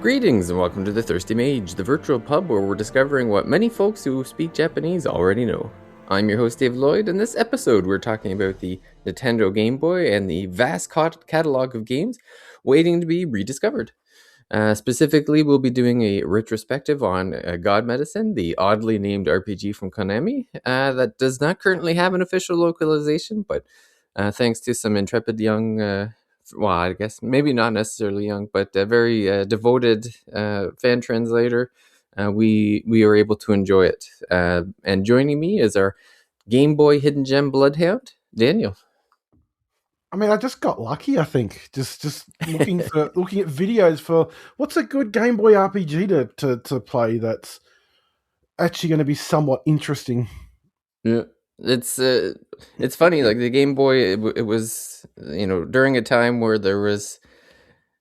Greetings and welcome to the Thirsty Mage, the virtual pub where we're discovering what many folks who speak Japanese already know. I'm your host Dave Lloyd, and this episode we're talking about the Nintendo Game Boy and the vast catalog of games waiting to be rediscovered. Specifically, we'll be doing a retrospective on God Medicine, the oddly named RPG from Konami that does not currently have an official localization, but thanks to some intrepid young well, I guess maybe not necessarily young, but a very devoted fan translator, we are able to enjoy it. And joining me is our Game Boy Hidden Gem Bloodhound, Daniel. I mean, I just got lucky. I think just looking at videos for what's a good Game Boy RPG to play that's actually going to be somewhat interesting. Yeah. It's funny, like the Game Boy, it was, during a time where there was,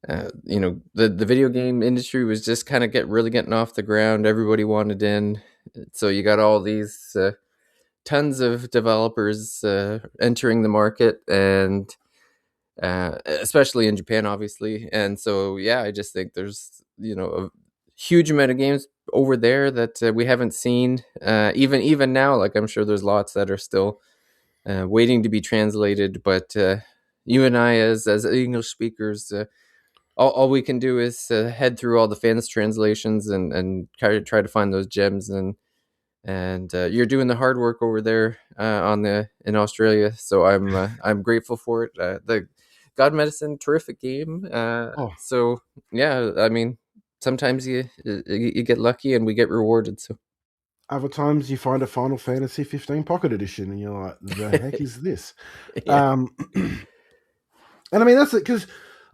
the video game industry was just kind of really getting off the ground. Everybody wanted in. So you got all these tons of developers entering the market, and especially in Japan, obviously. And so, yeah, I just think there's, a huge amount of games over there that we haven't seen. Even now, like I'm sure there's lots that are still waiting to be translated. But you and I, as English speakers, all we can do is head through all the fans translations and try to find those gems. And you're doing the hard work over there in Australia, so I'm grateful for it. The God Medicine, terrific game. So yeah, I mean, sometimes you get lucky and we get rewarded. So other times you find a Final Fantasy 15 Pocket Edition and you're like, the heck is this? Yeah. And I mean, that's it, because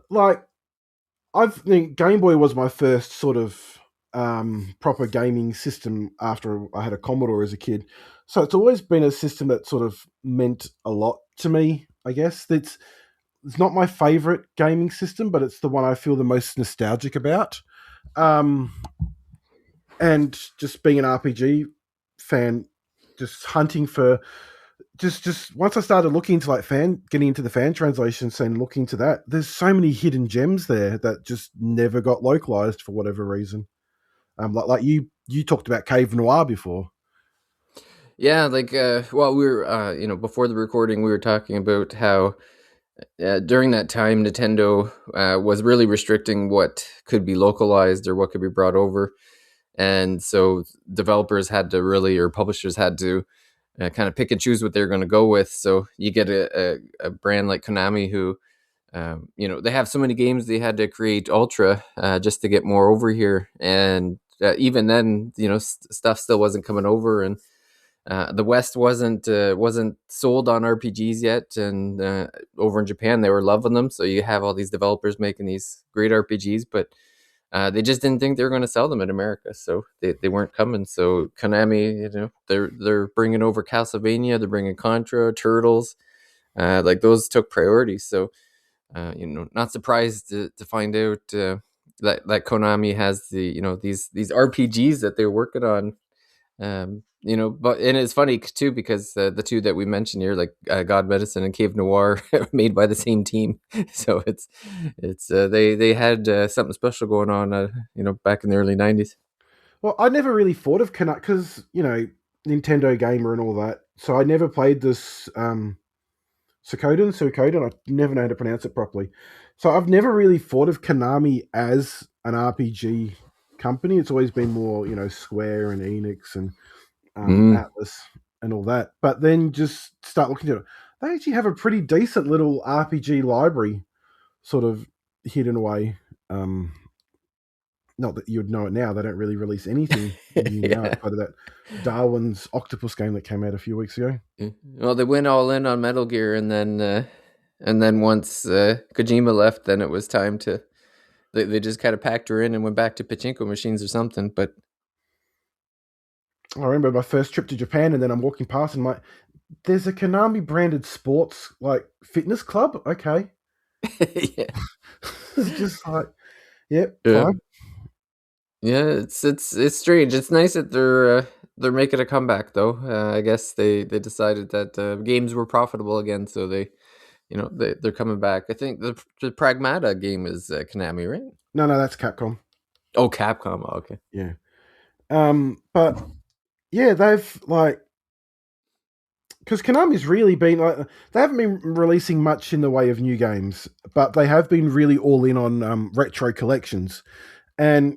like Game Boy was my first sort of proper gaming system after I had a Commodore as a kid. So it's always been a system that sort of meant a lot to me, I guess. It's not my favorite gaming system, but it's the one I feel the most nostalgic about. And just being an RPG fan, just hunting for just once I started looking into getting into the fan translations and looking into that, there's so many hidden gems there that just never got localized for whatever reason. Like you talked about Cave Noir before. Yeah, like well, we were before the recording, we were talking about how during that time Nintendo was really restricting what could be localized or what could be brought over, and so developers had to or publishers had to kind of pick and choose what they're going to go with. So you get a brand like Konami who, they have so many games they had to create Ultra just to get more over here. And even then, stuff still wasn't coming over, and the West wasn't sold on RPGs yet. And over in Japan, they were loving them. So you have all these developers making these great RPGs, but they just didn't think they were going to sell them in America, so they weren't coming. So Konami, they're bringing over Castlevania, they're bringing Contra, Turtles, like those took priority. So not surprised to find out that Konami has these RPGs that they're working on. But and it's funny too because the two that we mentioned here, like God Medicine and Cave Noir, made by the same team. So it's they had something special going on, back in the early 90s. Well, I never really thought of Konami because Nintendo Gamer and all that. So I never played this Suikoden. I never know how to pronounce it properly. So I've never really thought of Konami as an RPG company. It's always been more, Square and Enix and Atlas and all that. But then just start looking at it. They actually have a pretty decent little RPG library sort of hidden away. Not that you'd know it now. They don't really release anything new now outside of that Darwin's Octopus game that came out a few weeks ago. Well, they went all in on Metal Gear, and then once Kojima left, then it was time to. They just kind of packed her in and went back to pachinko machines or something. But I remember my first trip to Japan, and then I'm walking past, and there's a Konami branded sports like fitness club. Okay, Yeah. it's just like, yep, Yeah. fine. Yeah, it's strange. It's nice that they're making a comeback though. I guess they decided that games were profitable again, so they're coming back. I think the Pragmata game is Konami, right? No, no, that's Capcom. Oh, Capcom. Oh, okay. Yeah. But yeah, they've like because Konami's really been like they haven't been releasing much in the way of new games, but they have been really all in on retro collections, and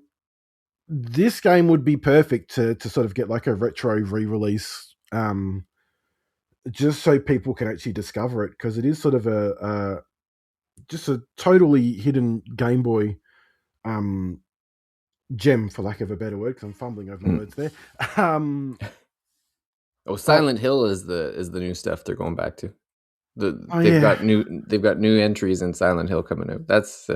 this game would be perfect to sort of get like a retro re-release, just so people can actually discover it because it is sort of a just a totally hidden Game Boy um, gem, for lack of a better word, because I'm fumbling over my Hmm. words there. Um, Oh, but Silent Hill is the new stuff they're going back to. oh They've yeah, got new entries in Silent Hill coming out. That's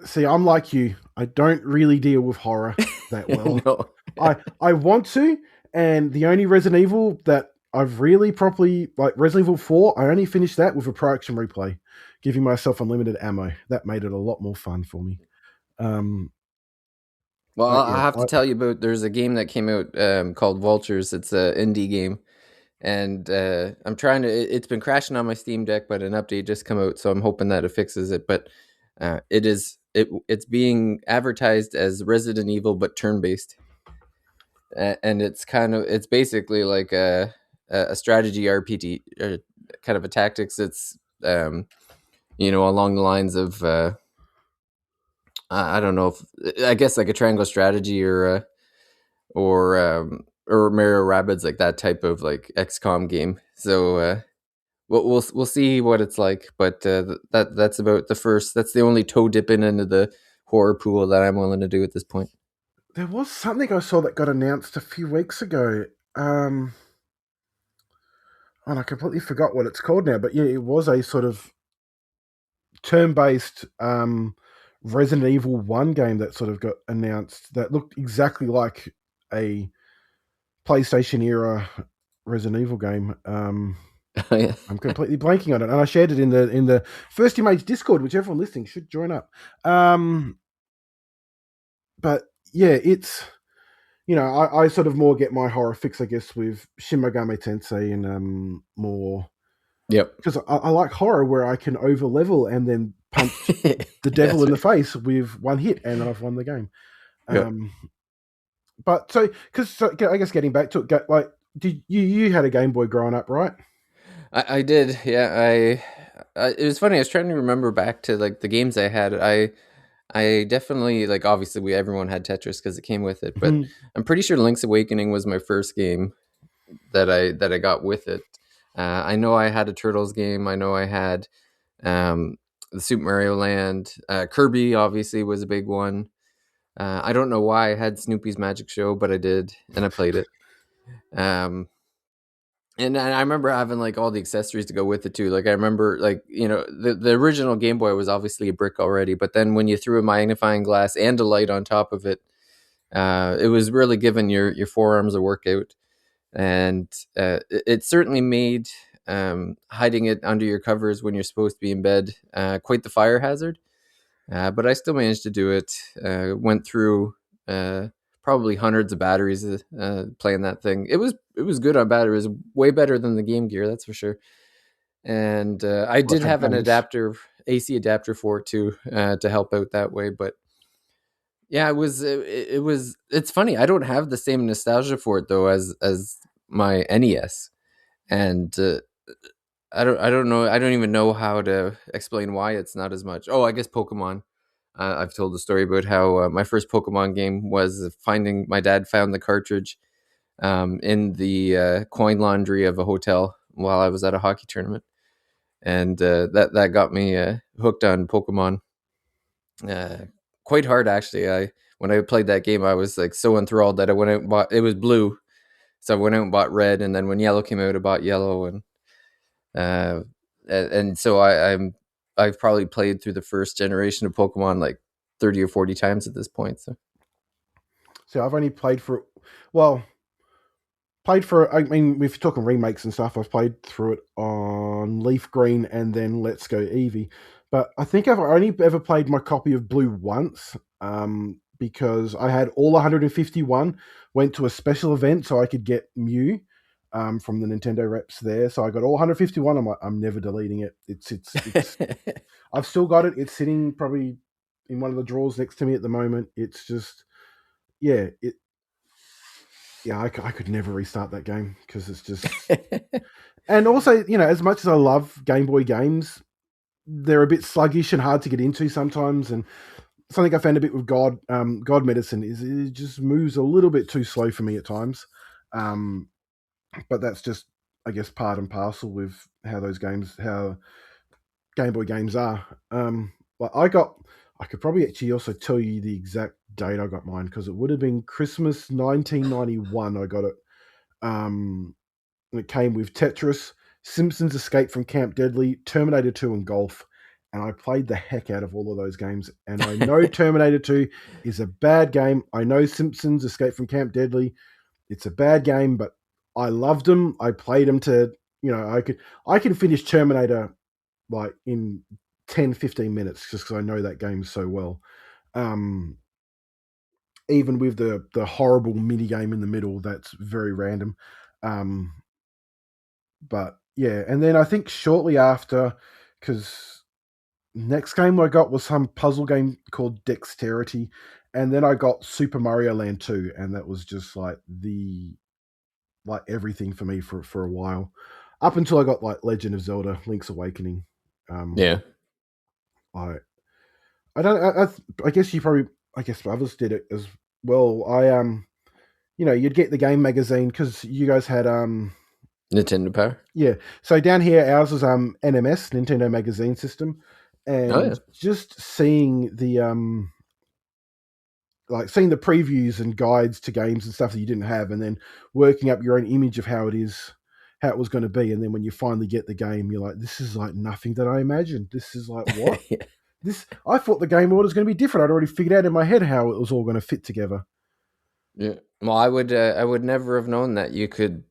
see, I'm like you. I don't really deal with horror that well. no. I want to, and the only Resident Evil that I've really properly like Resident Evil 4, I only finished that with a pro action replay, giving myself unlimited ammo. That made it a lot more fun for me. Um, Well, I yeah, have to tell you about. There's a game that came out called Vultures. It's an indie game, and I'm trying to. It's been crashing on my Steam Deck, but an update just come out, so I'm hoping that it fixes it. But it's being advertised as Resident Evil, but turn based, and it's basically like a strategy RPG, kind of a tactics. It's along the lines of I don't know if I guess like a triangle strategy or Mario Rabbids, like that type of like XCOM game. So we'll see what it's like, but that's about the first. That's the only toe dipping into the horror pool that I'm willing to do at this point. there was something I saw that got announced a few weeks ago. Um, and I completely forgot what it's called now. But yeah, it was a sort of turn-based Resident Evil 1 game that sort of got announced that looked exactly like a PlayStation era Resident Evil game. Yeah. I'm completely blanking on it, and I shared it in the First Image Discord, which everyone listening should join up. But yeah, it's I sort of more get my horror fix, I guess, with Shin Megami Tensei and more Yep. because I like horror where I can over level and then punch the devil That's in the right. face with one hit, and I've won the game. Yep. Um, but I guess getting back to it, like, did you had a Game Boy growing up, right? I did. Yeah. It was funny. I was trying to remember back to like the games I had. I definitely like. Obviously, everyone had Tetris because it came with it, but Mhm. I'm pretty sure Link's Awakening was my first game that I got with it. I know I had a Turtles game. I know I had um, the Super Mario Land. Kirby obviously was a big one. I don't know why I had Snoopy's Magic Show, but I did, and I played it. Um, and I remember having like all the accessories to go with it too. Like I remember, like the original Game Boy was obviously a brick already, but then when you threw a magnifying glass and a light on top of it, it was really giving your forearms a workout. And it certainly made hiding it under your covers when you're supposed to be in bed quite the fire hazard. But I still managed to do it. Went through uh, probably hundreds of batteries playing that thing. It was good on batteries, way better than the Game Gear, that's for sure. And I Well, did had have an games. AC adapter for it too, to help out that way. But yeah, it's funny. I don't have the same nostalgia for it though as my NES, and I don't know. I don't even know how to explain why it's not as much. Oh, I guess Pokemon. I've told the story about how my first Pokemon game was finding. My dad found the cartridge in the coin laundry of a hotel while I was at a hockey tournament, and that got me hooked on Pokemon uh, quite hard actually. I When I played that game, I was like so enthralled that I went out and bought. It was blue, so I went out and bought red, and then when yellow came out, I bought yellow, uh, and so I've probably played through the first generation of Pokemon like 30 or 40 times at this point. So So I've only played for it. Well, played for. I mean, if you're talking remakes and stuff, I've played through it on Leaf Green and then Let's Go Eevee. But I think I've only ever played my copy of Blue once, because I had all 151. Went to a special event so I could get Mew, from the Nintendo reps there. So I got all 151. I'm like, I'm never deleting it. It's. I've still got it. It's sitting probably in one of the drawers next to me at the moment. It's just, yeah, yeah, I could never restart that game because it's just. And also, as much as I love Game Boy games, they're a bit sluggish and hard to get into sometimes. And something I found a bit with God Medicine is it just moves a little bit too slow for me at times. Um, but that's just, I guess, part and parcel with how Game Boy games are. But I could probably actually also tell you the exact date I got mine because it would have been Christmas 1991. I got it. And it came with Tetris, Simpsons Escape from Camp Deadly, Terminator 2, and Golf. And I played the heck out of all of those games. And I know Terminator 2 is a bad game. I know Simpsons Escape from Camp Deadly, it's a bad game, but I loved them. I played them to, I can finish Terminator like in 10, 15 minutes just because I know that game so well. Um, Even with the horrible mini game in the middle, that's very random. Um, but yeah, and then I think shortly after, because next game I got was some puzzle game called Dexterity, and then I got Super Mario Land 2, and that was just like everything for me for a while, up until I got like Legend of Zelda: Link's Awakening. Um, Yeah. I I don't I guess you probably I guess others did it as well. You'd get the game magazine because you guys had Nintendo Power. yeah. So down here, ours was NMS, Nintendo Magazine System, Oh yeah. and just seeing the seeing the previews and guides to games and stuff that you didn't have, and then working up your own image of how it was going to be, and then when you finally get the game, you're like, this is like nothing that I imagined. This is like what Yeah. this. I thought the game order was going to be different. I'd already figured out in my head how it was all going to fit together. Yeah. Well, I would never have known that you could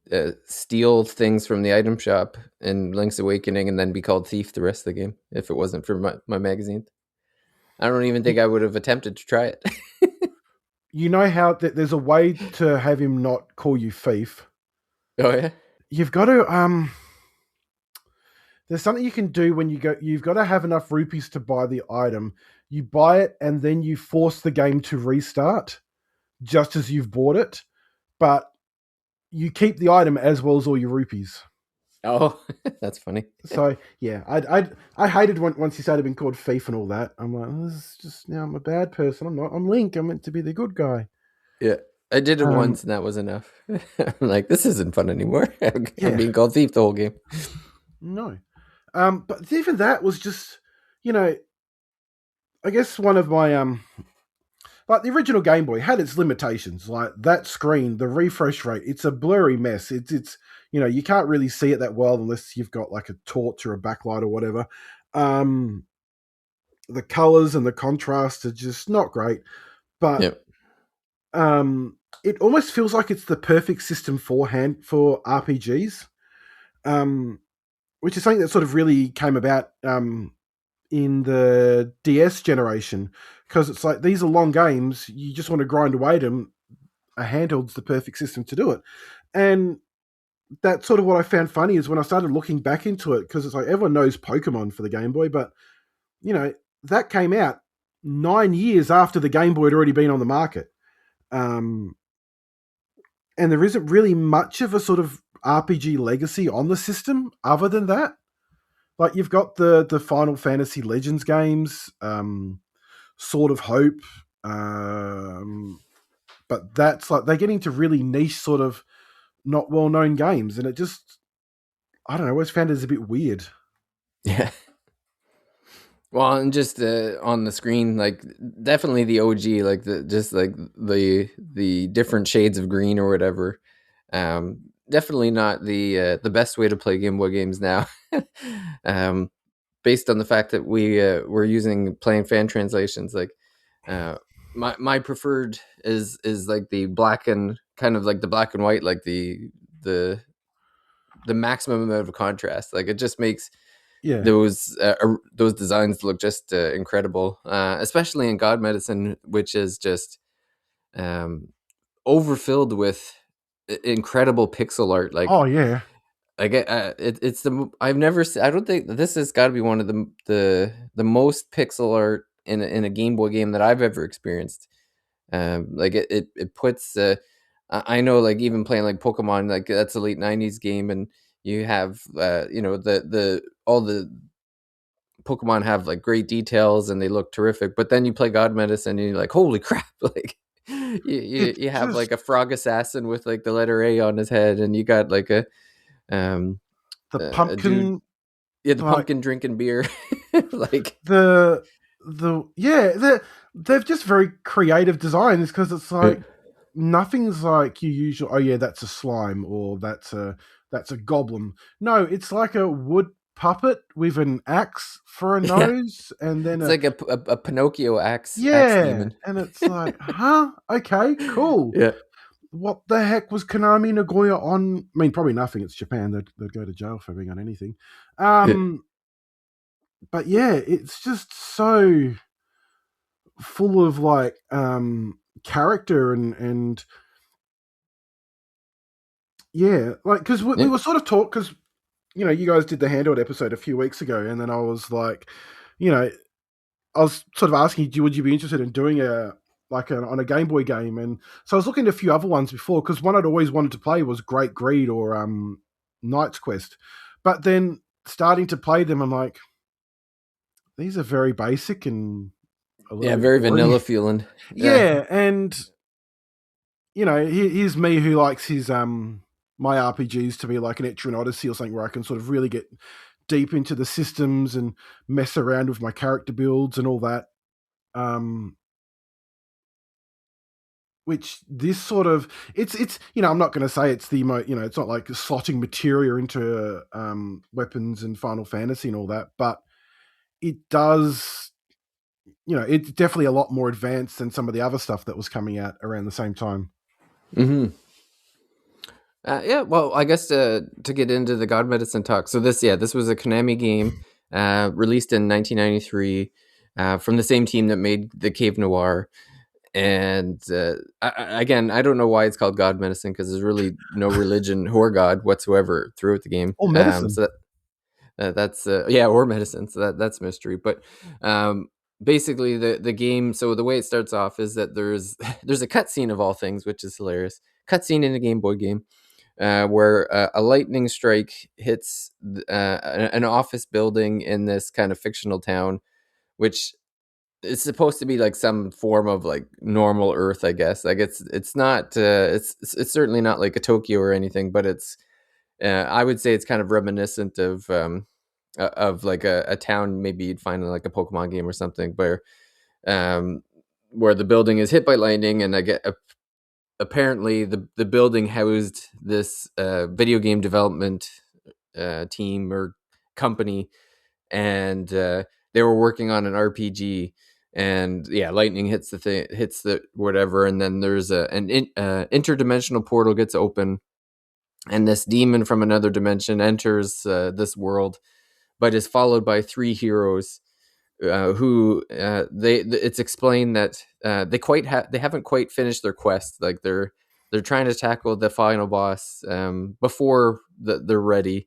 steal things from the item shop in Link's Awakening and then be called thief the rest of the game if it wasn't for my magazine. I don't even think You, I would have attempted to try it. you know how there's a way to have him not call you thief. Oh yeah. You've got to there's something you can do when you go. You've got to have enough rupees to buy the item. You buy it and then you force the game to restart just as you've bought it, but you keep the item as well as all your rupees. Oh, that's funny. So yeah, I hated once he started being called thief and all that. I'm like, oh, this is just now I'm a bad person. I'm not. I'm Link. I'm meant to be the good guy. Yeah. I did it Um, once and that was enough. I'm like, this isn't fun anymore. I'm yeah, being called thief the whole game. no. But even that was just, you know, I guess one of my like the original Game Boy had its limitations. Like that screen, the refresh rate, it's a blurry mess. It's you can't really see it that well unless you've got like a torch or a backlight or whatever. Um, the colors and the contrast are just not great, but Yep. it almost feels like it's the perfect system for RPGs. Um, which is something that sort of really came about in the DS generation because it's like these are long games. You just want to grind away at them. A handheld's the perfect system to do it, and that's sort of what I found funny is when I started looking back into it because it's like everyone knows Pokemon for the Game Boy, but that came out 9 years after the Game Boy had already been on the market, um, and there isn't really much of a sort of RPG legacy on the system other than that. Like you've got the Final Fantasy Legends games, Sword of Hope, but that's like they're getting to really niche sort of not well known games, and it just I don't know. I always found it as a bit weird. Yeah. Well, and just on the screen, like definitely the OG, like the different shades of green or whatever. Definitely not the best way to play Game Boy games now. um, Based on the fact that we're using playing fan translations, like uh, my preferred is like the black and kind of like the black and white, like the the maximum amount of contrast. Like it just makes Yeah. those designs look just incredible, especially in God Medicine, which is just um, overfilled with incredible pixel art. Oh yeah. It's the I've never I don't think this has got to be one of the most pixel art in a Game Boy game that I've ever experienced. Like it puts I know, like even playing like Pokemon, like that's a late '90s game, and you have the all the Pokemon have like great details and they look terrific, but then you play God Medicine and you're like, holy crap! Like It's you have just like a frog assassin with like the letter A on his head, and you got like um the a dude, pumpkin, yeah, the like pumpkin drinking beer, like they've just very creative designs, because it's like nothing's like you usually. Oh yeah, that's a slime, or that's a goblin. No, it's like a wood puppet with an axe for a yeah, nose, and then it's a like a Pinocchio axe yeah, demon. and it's like, huh? Okay, cool. Yeah, What the heck was Konami Nagoya on? I mean, probably nothing. It's Japan. They'd go to jail for being on anything. yeah, But yeah, it's just so full of like character and yeah, like because we yeah. were sort of taught, because you guys did the handheld episode a few weeks ago, and then I was like, you know, I was sort of asking you, would you be interested in doing on a Game Boy game? And so I was looking at a few other ones before, because one I'd always wanted to play was Great Greed or Knight's Quest, but then starting to play them, I'm like, these are very basic and a little Yeah, bit very boring. vanilla feeling. Yeah. Yeah, and here's me who likes his my RPGs to be like an Etrian Odyssey or something, where I can sort of really get deep into the systems and mess around with my character builds and all that. Um, which this sort of it's I'm not going to say it's it's not like slotting materia into weapons and Final Fantasy and all that, but it does. It's definitely a lot more advanced than some of the other stuff that was coming out around the same time. Hmm. Yeah, well, I guess to get into the God Medicine talk. So this was a Konami game, released in 1993, from the same team that made the Cave Noir. And again, I don't know why it's called God Medicine, because there's really no religion or God whatsoever throughout the game. Or medicine. That's yeah, or medicine. So that's mystery. But basically, the game. So the way it starts off is that there's a cutscene of all things, which is hilarious. Cutscene in a Game Boy game, where a lightning strike hits an office building in this kind of fictional town, which is supposed to be like some form of like normal Earth, I guess. Like it's not it's certainly not like a Tokyo or anything, but it's I would say it's kind of reminiscent of like a town maybe you'd find in like a Pokemon game or something, um, where the building is hit by lightning, and I get apparently the building housed this video game development team or company, and they were working on an RPG. And yeah, lightning hits hits the whatever, and then there's an interdimensional portal gets open, and this demon from another dimension enters this world, but is followed by three heroes who it's explained that they haven't quite finished their quest. Like they're trying to tackle the final boss before they're ready,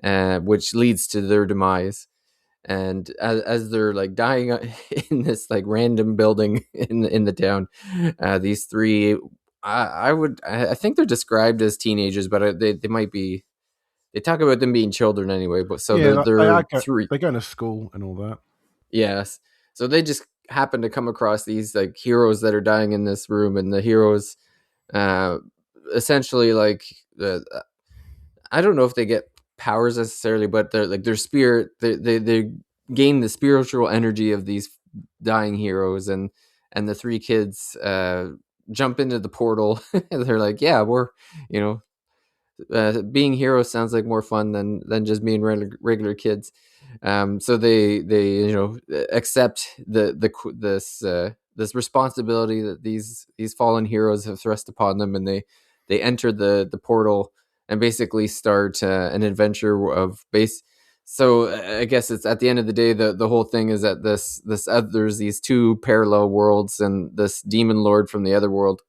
which leads to their demise. And as they're like dying in this like random building in the town, these three, I think they're described as teenagers, but they might be. They talk about them being children anyway. But so Yeah, they're three. they're going to school and all that. Yes. So they just happen to come across these like heroes that are dying in this room, and the heroes, uh, essentially like I don't know if they get powers necessarily, but they're like their spirit. They gain the spiritual energy of these dying heroes, and the three kids jump into the portal. And they're like, yeah, we're you know being heroes sounds like more fun than just being regular kids. So they accept this this responsibility that these fallen heroes have thrust upon them, and they enter the portal and basically start an adventure of base. So I guess it's at the end of the day, the whole thing is that there's these two parallel worlds, and this demon lord from the other world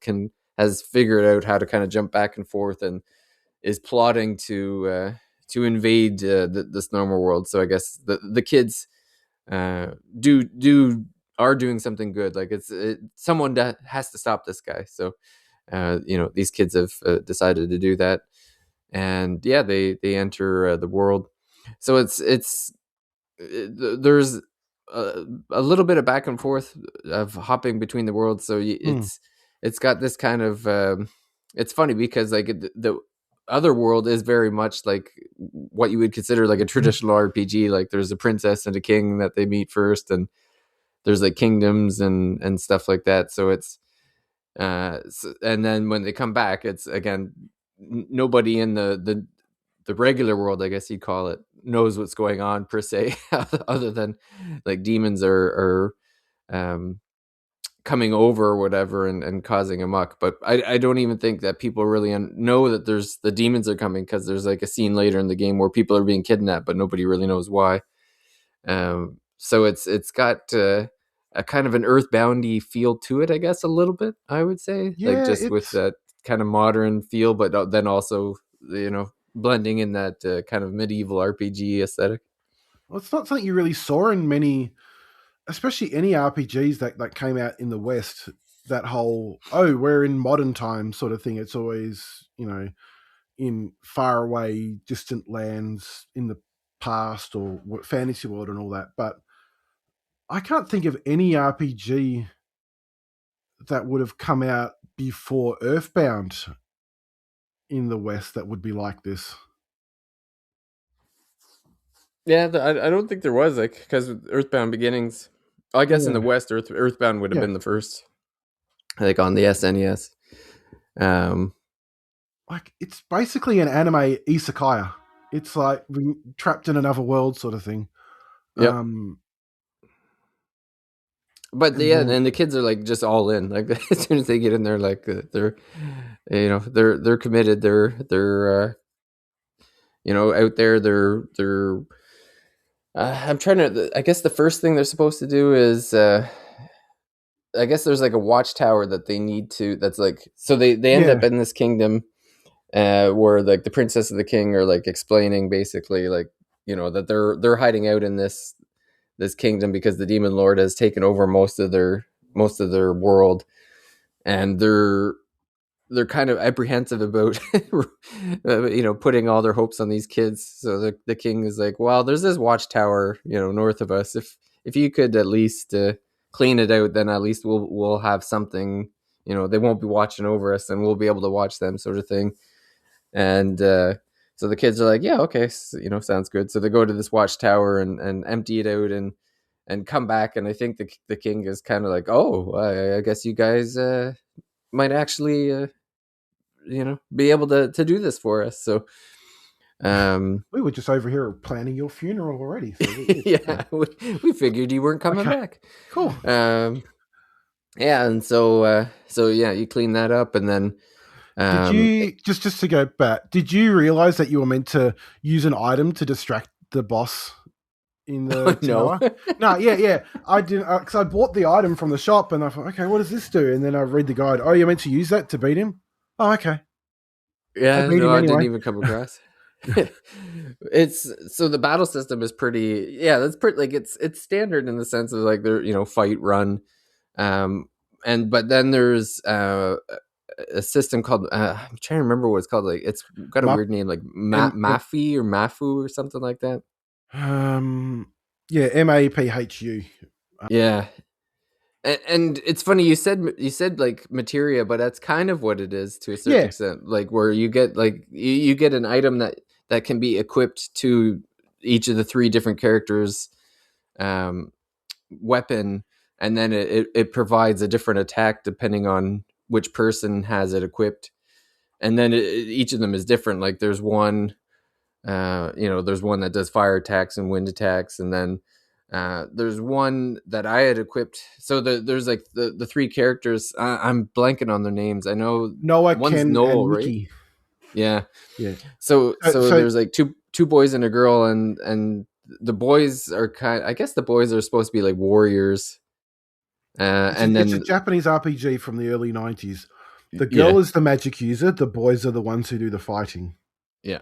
has figured out how to kind of jump back and forth, and is plotting to invade this normal world. So I guess the kids do are doing something good. Like someone that has to stop this guy. So these kids have decided to do that, and yeah, they enter the world. So there's a little bit of back and forth of hopping between the worlds. So Hmm. it's got this kind of it's funny because like the other world is very much like what you would consider like a traditional RPG. Like there's a princess and a king that they meet first, and there's like kingdoms and stuff like that. So it's and then when they come back, it's again nobody in the regular world, I guess you'd call it, knows what's going on per se, other than like demons are coming over or whatever and causing a muck. But I don't even think that people really know that there's the demons are coming, because there's like a scene later in the game where people are being kidnapped, but nobody really knows why. So it's got a kind of an earthboundy feel to it, I guess, a little bit, I would say, like Yeah, just with it's that kind of modern feel, but then also blending in that kind of medieval RPG aesthetic. well, it's not something you really saw in many, especially any RPGs that came out in the West. That whole we're in modern times sort of thing. It's always in far away, distant lands in the past or fantasy world and all that. But I can't think of any RPG that would have come out before Earthbound in the West that would be like this. Yeah, I don't think there was, like, because Earthbound Beginnings, I guess in the Yeah, West, Earthbound would have yeah. been the first, like on the SNES. Um, Like it's basically an anime isekai. It's like being trapped in another world sort of thing. yep. Um, But and yeah, then and the kids are like just all in. Like as soon as they get in there, like they're, they're committed. They're out there. They're. I'm trying to. I guess the first thing they're supposed to do is. I guess there's like a watchtower that they need to. That's like so they end yeah, up in this kingdom, where like the princess and the king are like explaining basically like that they're hiding out in this kingdom because the demon lord has taken over most of their world, and they're kind of apprehensive about putting all their hopes on these kids. So the king is like, well, there's this watchtower north of us. If you could at least clean it out, then at least we'll have something. They won't be watching over us, and we'll be able to watch them, sort of thing. And so the kids are like, yeah, okay, sounds good. So they go to this watchtower and empty it out, and come back. And I think the king is kind of like, oh, I guess you guys might actually be able to do this for us. So um we were just over here planning your funeral already. So we're yeah, we figured you weren't coming okay, back. cool. um yeah, and so yeah, you clean that up, and then Did um you just to go back? Did you realize that you were meant to use an item to distract the boss in the no. tower? No, yeah, yeah. I didn't because I bought the item from the shop and I thought, okay, what does this do? And then I read the guide. Oh, you're meant to use that to beat him. Oh, okay. I Yeah, beat no, him I didn't anyway. even come across. It's so the battle system is pretty. Yeah, that's pretty. Like it's standard in the sense of like they're fight run, um, and but then there's a system called I'm trying to remember what it's called. Like it's got a Map. weird name, like Mafi or Mafu or something like that. Um, yeah, Maphu. Yeah, and it's funny you said like materia, but that's kind of what it is to a certain Yeah, extent. Like where you get like you get an item that can be equipped to each of the three different characters' um, weapon, and then it provides a different attack depending on which person has it equipped, and then each of them is different. Like there's one that does fire attacks and wind attacks, and then There's one that I had equipped. So there's like the three characters. I'm blanking on their names. I know Noah, one's Ken, Noel, and right? Mickey. Yeah. Yeah. So So there's like two boys and a girl, and the boys are kind. I guess the boys are supposed to be like warriors. And it's a then Japanese RPG from the early 90s. The yeah, girl is the magic user. The boys are the ones who do the fighting. yeah.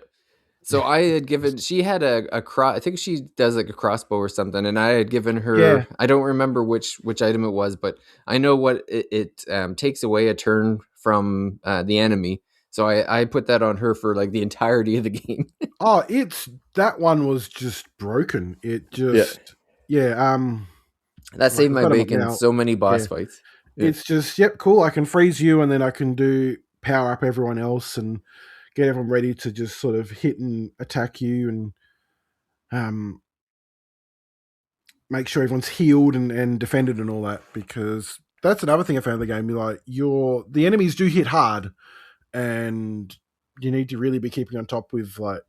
So I had given she had a cross. I think she does like a crossbow or something, and I had given Yeah. her. I don't remember which item it was, but I know what it takes away a turn from the enemy. So I put that on her for like the entirety of the game. Oh, it's that one was just broken. It Yeah, just yeah. that Like saved I've my got them up bacon now. so many Yeah. boss fights. Yeah, It's just yep, cool. I can freeze you, and then I can do power up everyone else and get everyone ready to just sort of hit and attack you and um make sure everyone's healed and defended and all that, because that's another thing I found in the game. Like the enemies do hit hard, and you need to really be keeping on top with like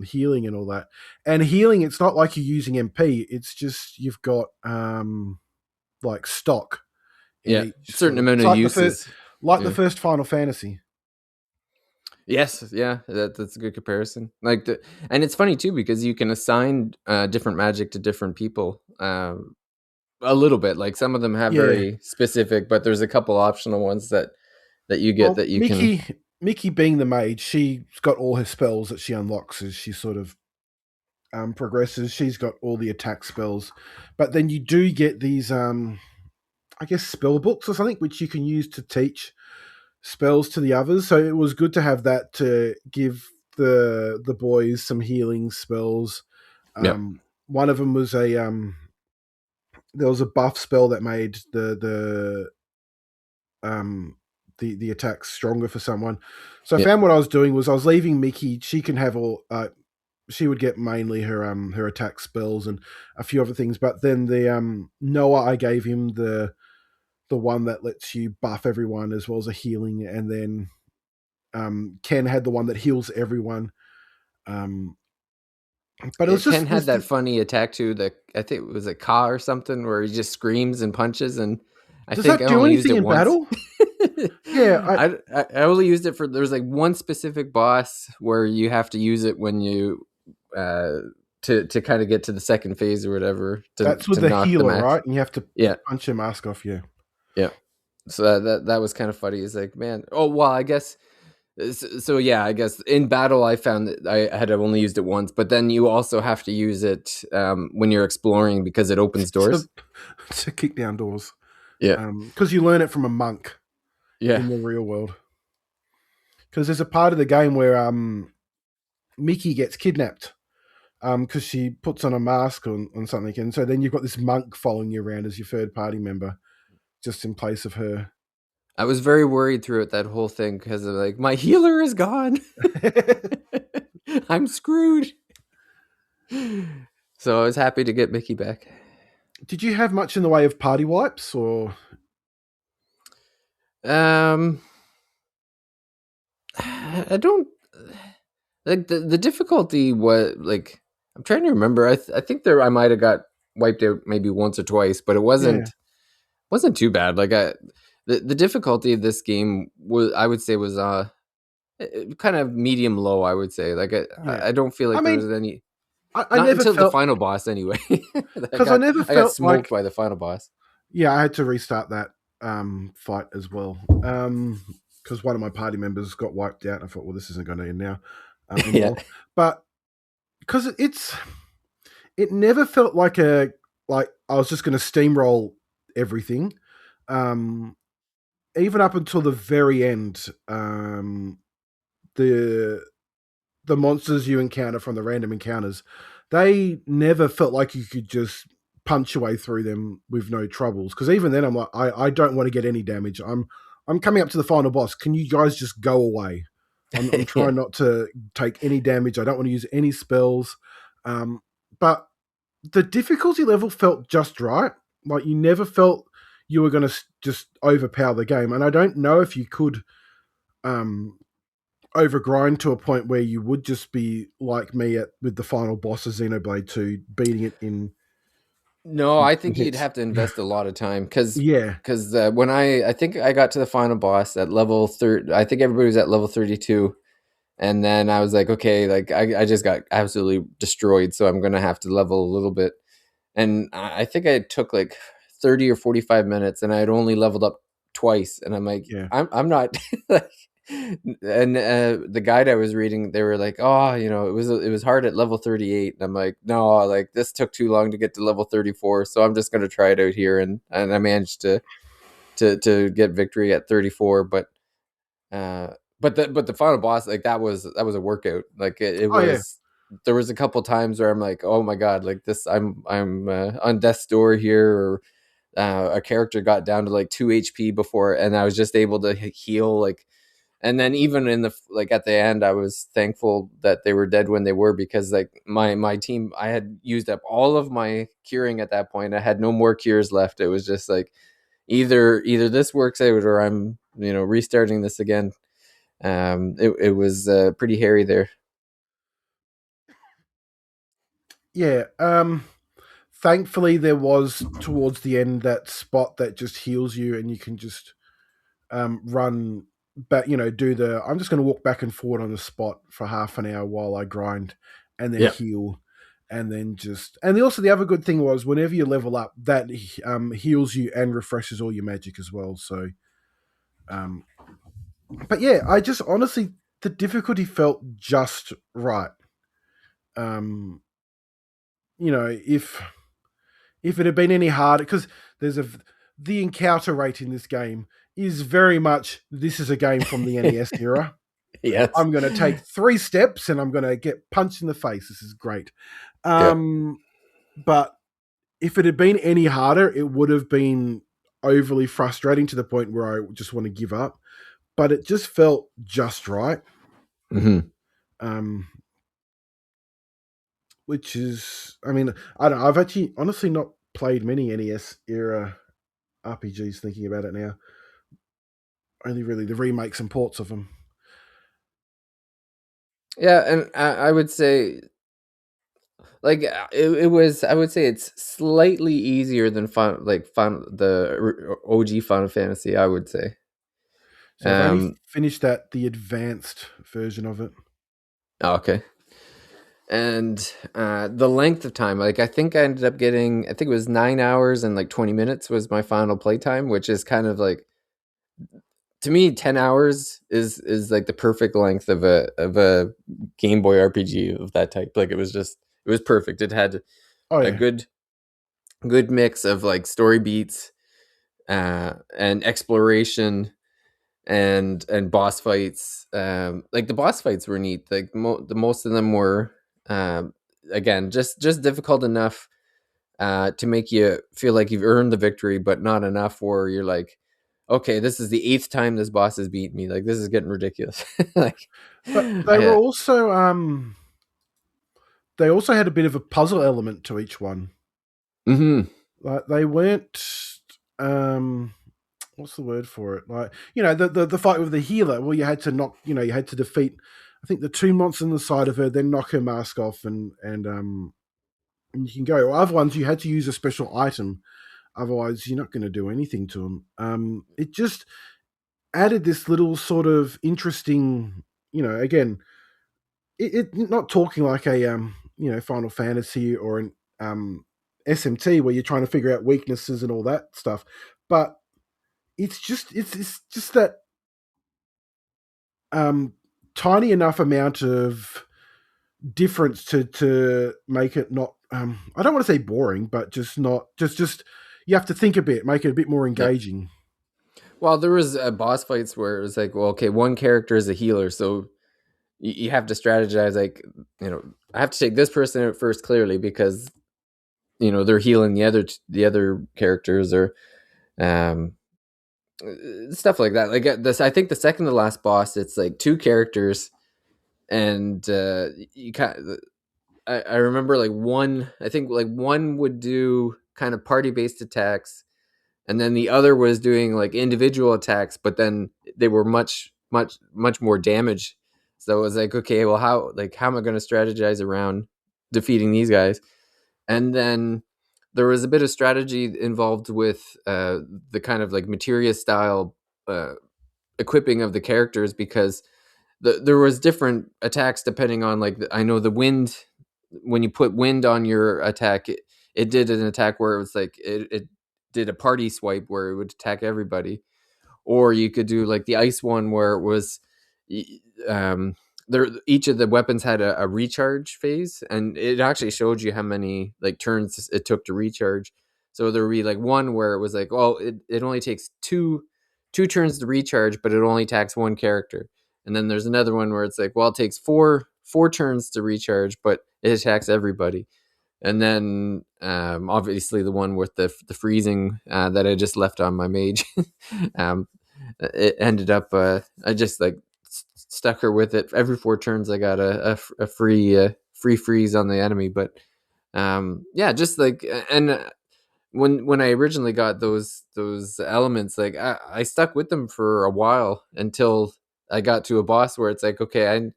healing and all that. And healing, it's not like you're using MP. It's just you've got like stock in yeah. each Certain sort of. amount It's of like the first, uses. like the Yeah. first Final Fantasy. Yes, yeah, that's a good comparison. And it's funny too because you can assign different magic to different people. A little bit, like some of them have Yeah. very specific, but there's a couple optional ones that you get Well, that you can. Mickey being the mage, she's got all her spells that she unlocks as she sort of progresses. She's got all the attack spells, but then you do get these, I guess, spell books or something, which you can use to teach spells to the others. So it was good to have that to give the boys some healing spells. Yeah, One of them was a there was a buff spell that made um the attacks stronger for someone. So I yeah, found what I was doing was I was leaving Mickey. She can have all. She would get mainly her attack spells and a few other things. But then the Noah, I gave him the one that lets you buff everyone as well as a healing, and then Ken had the one that heals everyone. Um, but it was Ken just had this. that funny attack too. That I think it was a Ka or something where he just screams and punches, and I Does think I that do only used anything it in once. battle? Yeah, I only used it for there's like one specific boss where you have to use it when you uh to kind of get to the second phase or whatever that's with to the knock the healer, max. right? And you have to Yeah, punch your mask off. Yeah. yeah. So that was kind of funny. It's like, man, oh well, I guess so. Yeah, I guess in battle I found that I had only used it once, but then you also have to use it when you're exploring because it opens to doors. to kick down doors. Yeah, Because you learn it from a monk yeah, in the real world. Because there's a part of the game where Mickey gets kidnapped because she puts on a mask on something, and so then you've got this monk following you around as your third party member, just in place of her. I was very worried throughout that whole thing because of like my healer is gone. I'm screwed. So I was happy to get Mickey back. Did you have much in the way of party wipes, or Um, I don't like the difficulty. Was like I'm trying to remember. I think there I might have got wiped out maybe once or twice, but it yeah, wasn't too bad. The difficulty of this game was I would say was kind of medium low. I would say yeah? I don't feel I like there mean, was any I not never until the felt final boss anyway. because I never I got felt smoked like by the final boss. yeah, I had to restart that fight as well. Because one of my party members got wiped out, and I thought, well, this isn't going to end now end Yeah, well. But because it never felt like like I was just going to steamroll everything. Um, Even up until the very end, the the monsters you encounter from the random encounters, they never felt like you could just punch your way through them with no troubles. Because even then, I'm like, I don't want to get any damage. I'm coming up to the final boss. Can you guys just go away? I'm yeah. trying not to take any damage. I don't want to use any spells. But the difficulty level felt just right. Like you never felt you were going to just overpower the game. And I don't know if you could um, overgrind to a point where you would just be like me with the final boss of Xenoblade 2, beating it in. No, with I some think you'd hits. have to invest a lot of time because Yeah, when I think I got to the final boss at level 30, I think everybody was at level 32. And then I was like, okay, like I just got absolutely destroyed, so I'm gonna have to level a little bit. And I think I took like 30 or 45 minutes, and I had only leveled up twice. And I'm like, yeah, I'm not like. And the guide I was reading, they were like, oh, it was hard at level 38. And I'm like, no, like this took too long to get to level 34, so I'm just gonna try it out here. And I managed to get victory at 34, uh, but the final boss, like that was a workout. Like it oh yeah, was. There was a couple times where I'm like, oh my god, like this, I'm on death's door here, or a character got down to like 2 HP before, and I was just able to heal. Like, and then even in the like at the end, I was thankful that they were dead when they were, because like my team, I had used up all of my curing at that point. I had no more cures left. It was just like either this works out, or I'm restarting this again. It was pretty hairy there. yeah. Thankfully, there was towards the end that spot that just heals you, and you can just run back. Do the. I'm just going to walk back and forward on the spot for half an hour while I grind, and then Yeah. heal, and then just. And also the other good thing was whenever you level up, that heals you and refreshes all your magic as well. So, um, but yeah, I just honestly the difficulty felt just right. Um, if it had been any harder, because there's a the encounter rate in this game is very much this is a game from the NES era. Yes. I'm going to take 3 steps and I'm going to get punched in the face. This is great. Yeah. Um, but if it had been any harder, it would have been overly frustrating to the point where I just want to give up. But it just felt just right. Hmm. Um, which is, I mean, I don't. I've actually honestly not played many NES era RPGs. Thinking about it now, only really the remakes and ports of them. Yeah, and I would say like it was. I would say it's slightly easier than the OG Final Fantasy. I would say. So I've only Um. finished that the advanced version of it. Oh, okay. And the length of time, like I think I ended up getting, I think it was 9 hours and like 20 minutes was my final playtime, which is kind of like, to me, 10 hours is like the perfect length of a Game Boy RPG of that type. Like it was perfect. It had Oh a yeah, good mix of like story beats, and exploration, and boss fights. Like the boss fights were neat. Like the most of them were, um, again, just difficult enough to make you feel like you've earned the victory, but not enough where you're like, okay, this is the eighth time this boss has beat me. Like this is getting ridiculous. Like, but they were I, also they also had a bit of a puzzle element to each one. mm-hmm, Like they weren't um what's the word for it? Like the fight with the healer. Well, you had to knock. You had to defeat. I think the two monsters on the side of her, then knock her mask off, and you can go. Or other ones, you had to use a special item. Otherwise, you're not going to do anything to them. It just added this little sort of interesting. Again, it not talking like a Final Fantasy or an SMT where you're trying to figure out weaknesses and all that stuff, but it's just that um, tiny enough amount of difference to make it not. I don't want to say boring, but just not just you have to think a bit, make it a bit more yeah. engaging. Well, there was boss fights where it was like, well, okay, one character is a healer, so you have to strategize. Like, I have to take this person out first, clearly, because they're healing the other characters, or um stuff like that. Like this, I think the second to last boss, it's like two characters, and you kind. I remember like one. I think like one would do kind of party based attacks, and then the other was doing like individual attacks, but then they were much more damage. So it was like, okay, well, how am I going to strategize around defeating these guys? And then there was a bit of strategy involved with the kind of like materia style uh, equipping of the characters, because there was different attacks depending on like I know the wind. When you put wind on your attack, it did an attack where it was like it did a party swipe where it would attack everybody. Or you could do like the ice one where it was um there, each of the weapons had a recharge phase, and it actually showed you how many like turns it took to recharge. So there would be like one where it was like, well, it only takes two turns to recharge, but it only attacks one character. And then there's another one where it's like, well, it takes four turns to recharge, but it attacks everybody. And then obviously the one with the freezing that I just left on my mage, um, it ended up I just like stuck her with it. Every 4 turns, I got a free freeze on the enemy. But yeah, just like and when I originally got those elements, like I stuck with them for a while until I got to a boss where it's like, okay,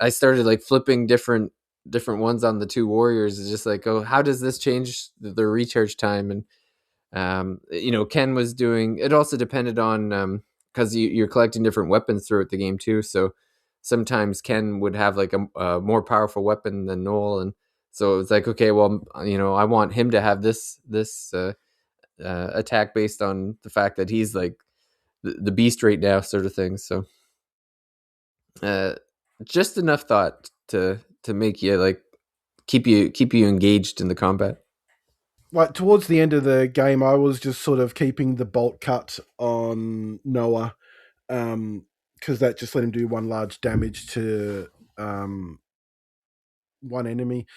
I started like flipping different ones on the two warriors. It's just like, oh, how does this change the recharge time? And Ken was doing it. Also depended on because you're collecting different weapons throughout the game too. So sometimes Ken would have like a more powerful weapon than Noel, and so it was like, okay, well, I want him to have this attack based on the fact that he's like the beast right now, sort of thing. So uh, just enough thought to make you like keep you engaged in the combat. Like towards the end of the game, I was just sort of keeping the bolt cut on Noah, because that just let him do one large damage to one enemy.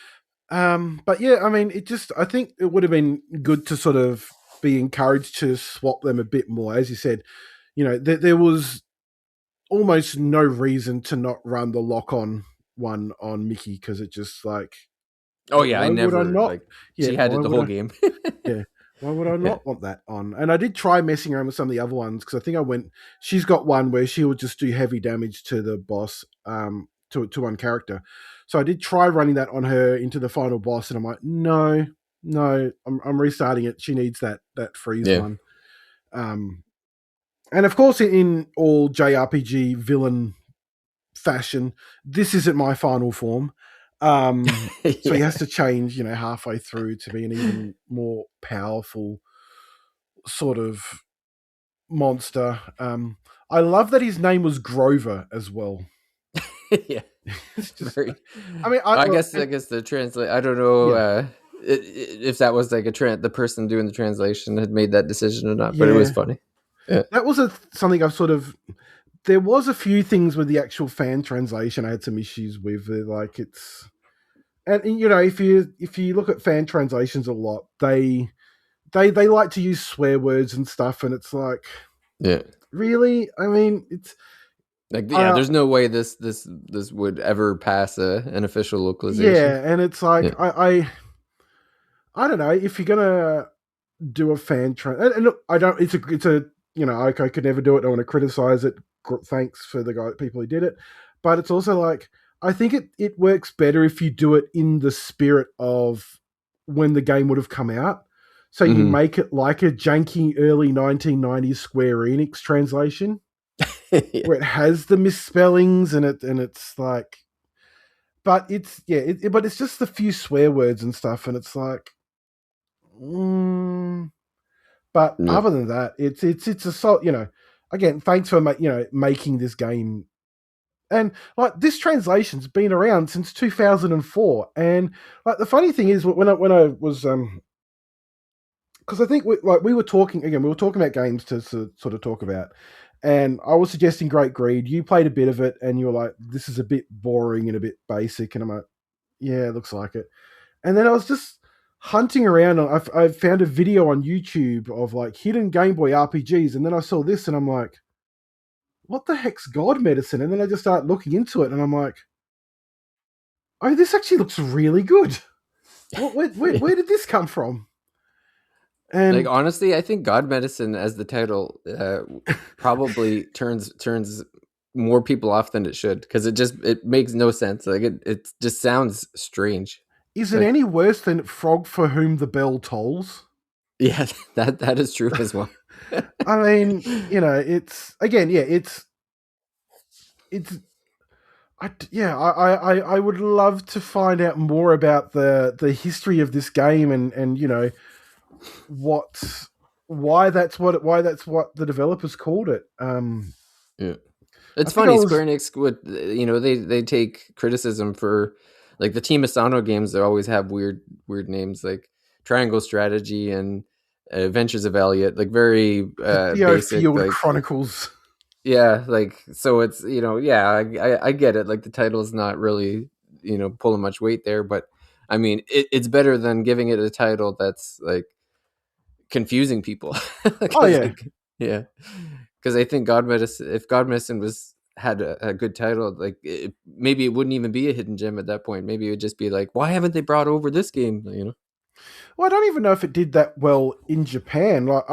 But yeah, I mean, I think it would have been good to sort of be encouraged to swap them a bit more. As you said, there was almost no reason to not run the lock on one on Mickey, because it just like, Oh yeah, I why would I never not? like Yeah, she had why it the would whole I? game. Yeah, why would I Yeah. not want that on? And I did try messing around with some of the other ones, because I think I went. She's got one where she would just do heavy damage to the boss, to one character. So I did try running that on her into the final boss, and I'm like, no, no, I'm restarting it. She needs that freeze Yeah. one. Um, and of course, in all JRPG villain fashion, this isn't my final form. So he has Yeah. to change, halfway through to be an even more powerful sort of monster. I love that his name was Grover as well. Yeah. It's just, Very. I mean, I guess the translate. I don't know yeah, if that was like the person doing the translation had made that decision or not, but it was yeah. funny. Yeah. That was something I've sort of. There was a few things with the actual fan translation I had some issues with. Like it's, and if you look at fan translations a lot, they like to use swear words and stuff, and it's like, Yeah. really, I mean, it's Like, yeah, uh there's no way this would ever pass an official localization. yeah, and it's like, Yeah. I don't know, if you're gonna do a fan and look, I don't, it's a I could never do it, I want to criticize it. Thanks for the people who did it, but it's also like, I think it works better if you do it in the spirit of when the game would have come out. So you Hmm. make it like a janky early 1990s Square Enix translation, Yeah. where it has the misspellings, and it's like, but it's, yeah, but it's just a few swear words and stuff, and it's like, mm, but Yeah. other than that, it's a salt. Again, thanks for making this game. And like, this translation's been around since 2004, and like, the funny thing is, when I was, because I think we were talking again. We were talking about games to sort of talk about, and I was suggesting Great Greed. You played a bit of it, and you were like, "This is a bit boring and a bit basic." And I'm like, "Yeah, it looks like it." And then I was just hunting around, and I found a video on YouTube of like hidden Game Boy RPGs, and then I saw this, and I'm like, "What the heck's God Medicine?" And then I just start looking into it, and I'm like, "Oh, this actually looks really good. Where did this come from?" Like, And honestly, I think God Medicine as the title probably turns more people off than it should, because it makes no sense. Like it just sounds strange. Is it Like, any worse than Frog for Whom the Bell Tolls? yeah, that is true as well. I mean, it's again, yeah, it's I would love to find out more about the history of this game and what why that's what the developers called it. Yeah. I It's think I funny, was Square Enix would, they take criticism for, like, the Team Asano games. They always have weird names, like Triangle Strategy and Adventures of Elliot, like very the basic, Theofield like, Chronicles. yeah, like, so it's, yeah, I get it. Like, the title's not really, pulling much weight there, but I mean, it's better than giving it a title that's like confusing people. Oh Because, yeah. like, yeah, because I think God Medicine, if God Medicine was had a good title, like, maybe it wouldn't even be a hidden gem at that point. Maybe it would just be like, why haven't they brought over this game? Well, I don't even know if it did that well in Japan. Like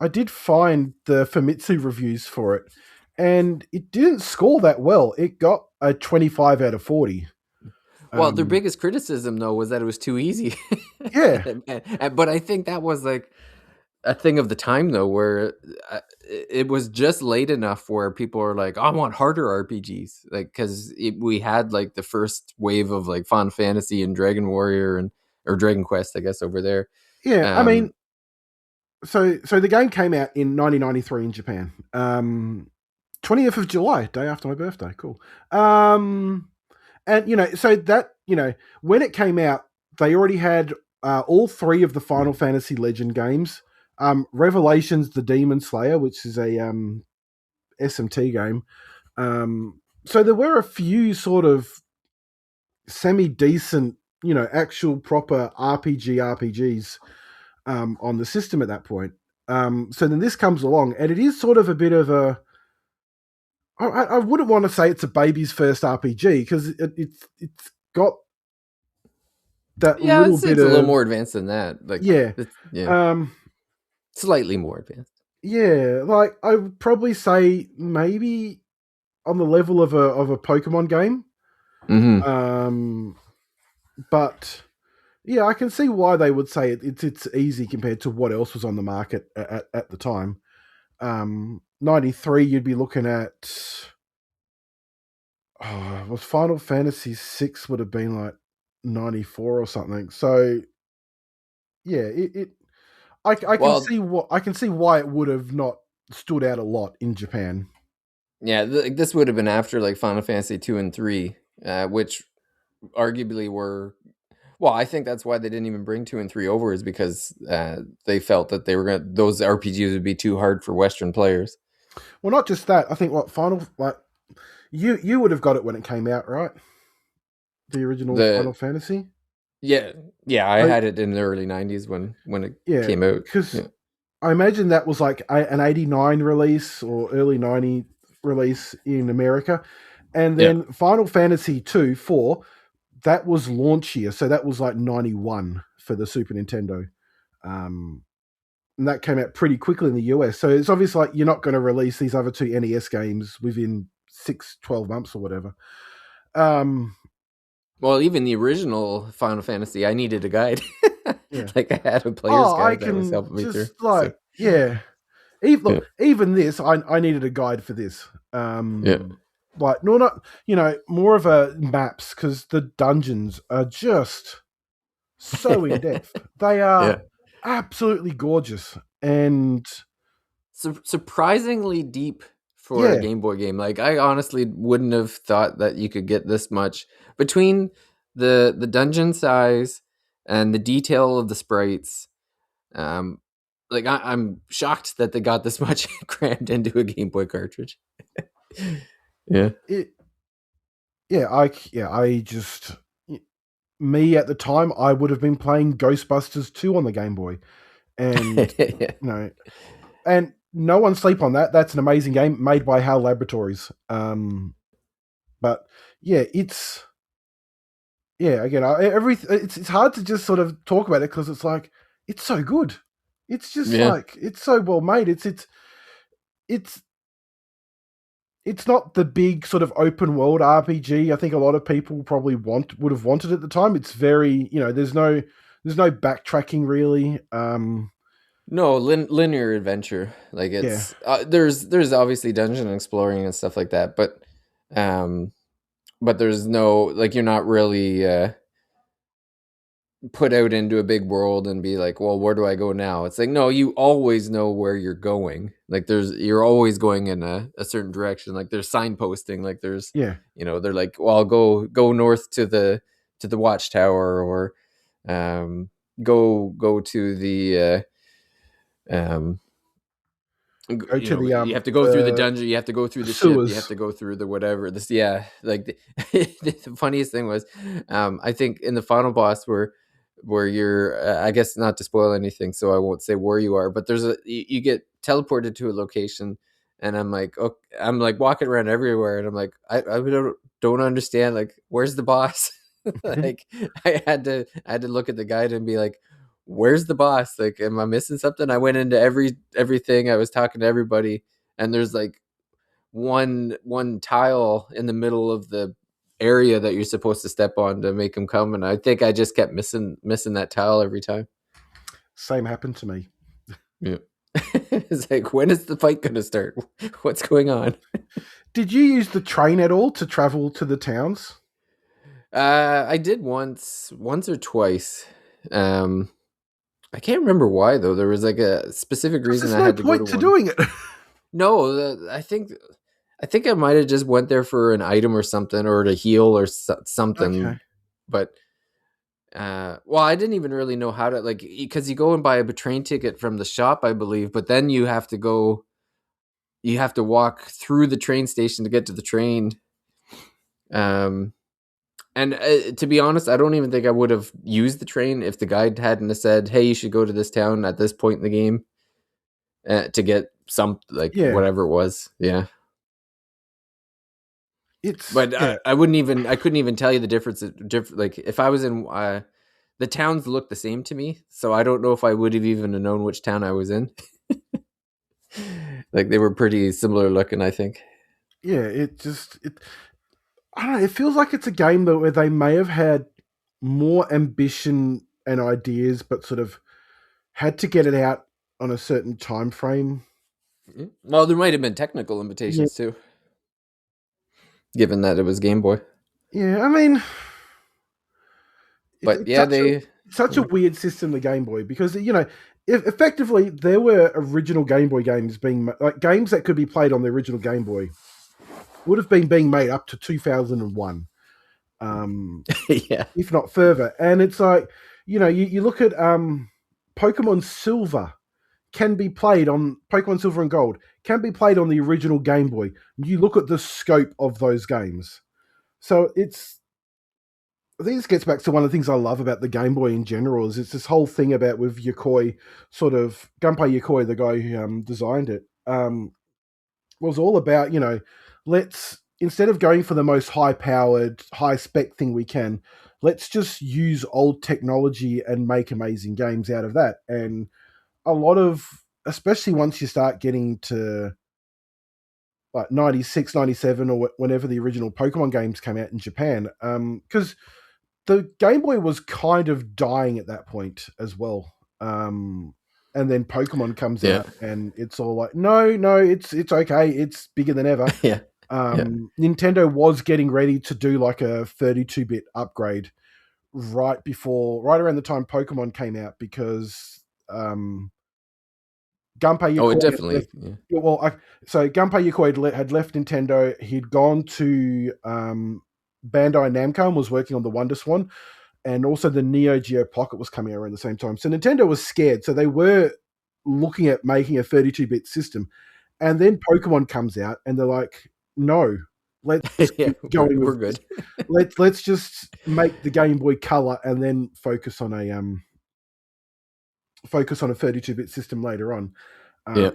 I did find the Famitsu reviews for it, and it didn't score that well. It got a 25 out of 40. Well, their Um, biggest criticism though was that it was too easy. yeah, But I think that was like a thing of the time though, where it was just late enough where people are like, I want harder RPGs, like, because we had like the first wave of like Final Fantasy and Dragon Warrior and or Dragon Quest, I guess, over there. yeah. I um mean, so the game came out in 1993 in Japan. 20th of July, day after my birthday. Cool. And so that when it came out, they already had all three of the Final Fantasy Legend games. Revelations: The Demon Slayer, which is a SMT game. So there were a few sort of semi decent, actual proper RPGs on the system at that point. So then this comes along, and it is sort of a bit of a. I wouldn't want to say it's a baby's first RPG because it's got that yeah, little it's bit it's a little of more advanced than that, like, yeah, yeah, um, slightly more advanced. yeah. Like I would probably say maybe on the level of a Pokemon game. Hmm. Um, but yeah, I can see why they would say it's easy compared to what else was on the market at the time. 93, you'd be looking at was Final Fantasy 6 would have been like 94 or something. So yeah, I can Well, see why it would have not stood out a lot in Japan. yeah, this would have been after like Final Fantasy 2 and 3, which arguably were, well, I think that's why they didn't even bring 2 and 3 over, is because they felt that those RPGs would be too hard for Western players. Well, not just that. I think what Final like you would have got it when it came out, right? The original The Final Fantasy. Yeah, yeah, I I had it in the early '90s when it Yeah, came out. because Yeah, I imagine that was like an 89 release or early 90 release in America. And yeah. then Final Fantasy 2, 4, that was launch year. So that was like 91 for the Super Nintendo. Um, and that came out pretty quickly in the US. So it's obvious like you're not going to release these other two NES games within 12 months or whatever. Um, Well, even the original Final Fantasy, I needed a guide. yeah. Like, I had a player's Oh, I guide that was can helping me through. just So, like, yeah. Even, yeah, look, even this, I needed a guide for this. yeah, Like, no, not more of a maps because the dungeons are just so in depth. They yeah. are absolutely gorgeous, and Surprisingly deep for a yeah, Game Boy game. Like, I honestly wouldn't have thought that you could get this much between the dungeon size and the detail of the sprites. Um, like, I'm shocked that they got this much crammed into a Game Boy cartridge. Yeah. it, I just me at the time, I would have been playing Ghostbusters 2 on the Game Boy, and Yeah. you know, and no one sleep on that. That's an amazing game made by HAL Laboratories. But yeah, it's again, it's hard to just sort of talk about it because it's like it's so good. It's just Yeah. like it's so well made. It's it's not the big sort of open world RPG. I think a lot of people probably would have wanted at the time. It's very, there's no backtracking really. No, linear adventure. Like Yeah, it's there's obviously dungeon exploring and stuff like that, um but there's no, like, you're not really put out into a big world and be like, well, where do I go now? It's like, no, you always know where you're going. Like you're always going in a certain direction. Like there's signposting. Like there's, yeah. they're like, well, go north to the watchtower, or go to the um Go to you have to go through the dungeon, you have to go through the the ship, you have sewers. to go through the whatever this, yeah, like the funniest thing was, I think in the final boss where you're, I guess not to spoil anything, so I won't say where you are, but there's you get teleported to a location, and I'm like, okay, I'm like walking around everywhere, and I'm like, I don't understand, like, where's the boss? Like, I had to look at the guide and be like, where's the boss? Like, am I missing something? I went into everything. I was talking to everybody, and there's like one tile in the middle of the area that you're supposed to step on to make them come, and I think I just kept missing that tile every time. Same happened to me. Yeah. It's like, when is the fight gonna start? What's going on? Did you use the train at all to travel to the towns? I did once or twice. Um, I can't remember why though. There was like a specific Because reason there's I no had to go to point to one. doing it. No, I think I might have just went there for an item or something, or to heal or Okay. something. But well, I didn't even really know how to, like, because you go and buy a train ticket from the shop, I believe, but then you have to walk through the train station to get to the train. Um, and to be honest, I don't even think I would have used the train if the guide hadn't have said, "Hey, you should go to this town at this point in the game to get some, like, Yeah. whatever it was." Yeah. It's But yeah. I couldn't even tell you the difference. Like, if I was in, the towns look the same to me, so I don't know if I would have even known which town I was in. Like, they were pretty similar looking, I think. Yeah, I don't know, it feels like it's a game that where they may have had more ambition and ideas, but sort of had to get it out on a certain time frame. Well, there might have been technical Yeah, limitations too, given that it was Game Boy. yeah. I mean, But it's yeah, such a yeah. weird system, the Game Boy, because if effectively there were original Game Boy games like games that could be played on the original Game Boy would have been being made up to 2001, Yeah. if not further. And it's like, you look at Pokemon Silver can be played on Pokemon Silver and Gold can be played on the original Game Boy. You look at the scope of those games. So I think this gets back to one of the things I love about the Game Boy in general is it's this whole thing about with Yokoi, sort of Gunpei Yokoi, the guy who designed it, was all about, let's, instead of going for the most high powered, high spec thing we can, let's just use old technology and make amazing games out of that. And a lot of, especially once you start getting to like 96, 97, or whenever the original Pokemon games came out in Japan, because the Game Boy was kind of dying at that point as well. And then Pokemon comes Yeah. out, and it's all like, no, no, it's okay, it's bigger than ever. Yeah. Yeah. Nintendo was getting ready to do like a 32-bit upgrade right around the time Pokemon came out, because Gunpei Oh, it Yokoi had definitely. left. Yeah. Well, so Gunpei Yokoi had left Nintendo. He'd gone to Bandai Namco and was working on the Wonder Swan, and also the Neo Geo Pocket was coming around the same time. So Nintendo was scared. So they were looking at making a 32-bit system. And then Pokemon comes out, and they're like, "No, let's Yeah. keep We're going with we're this. good. Let's just make the Game Boy Color, and then focus on a 32-bit system later on." Yeah.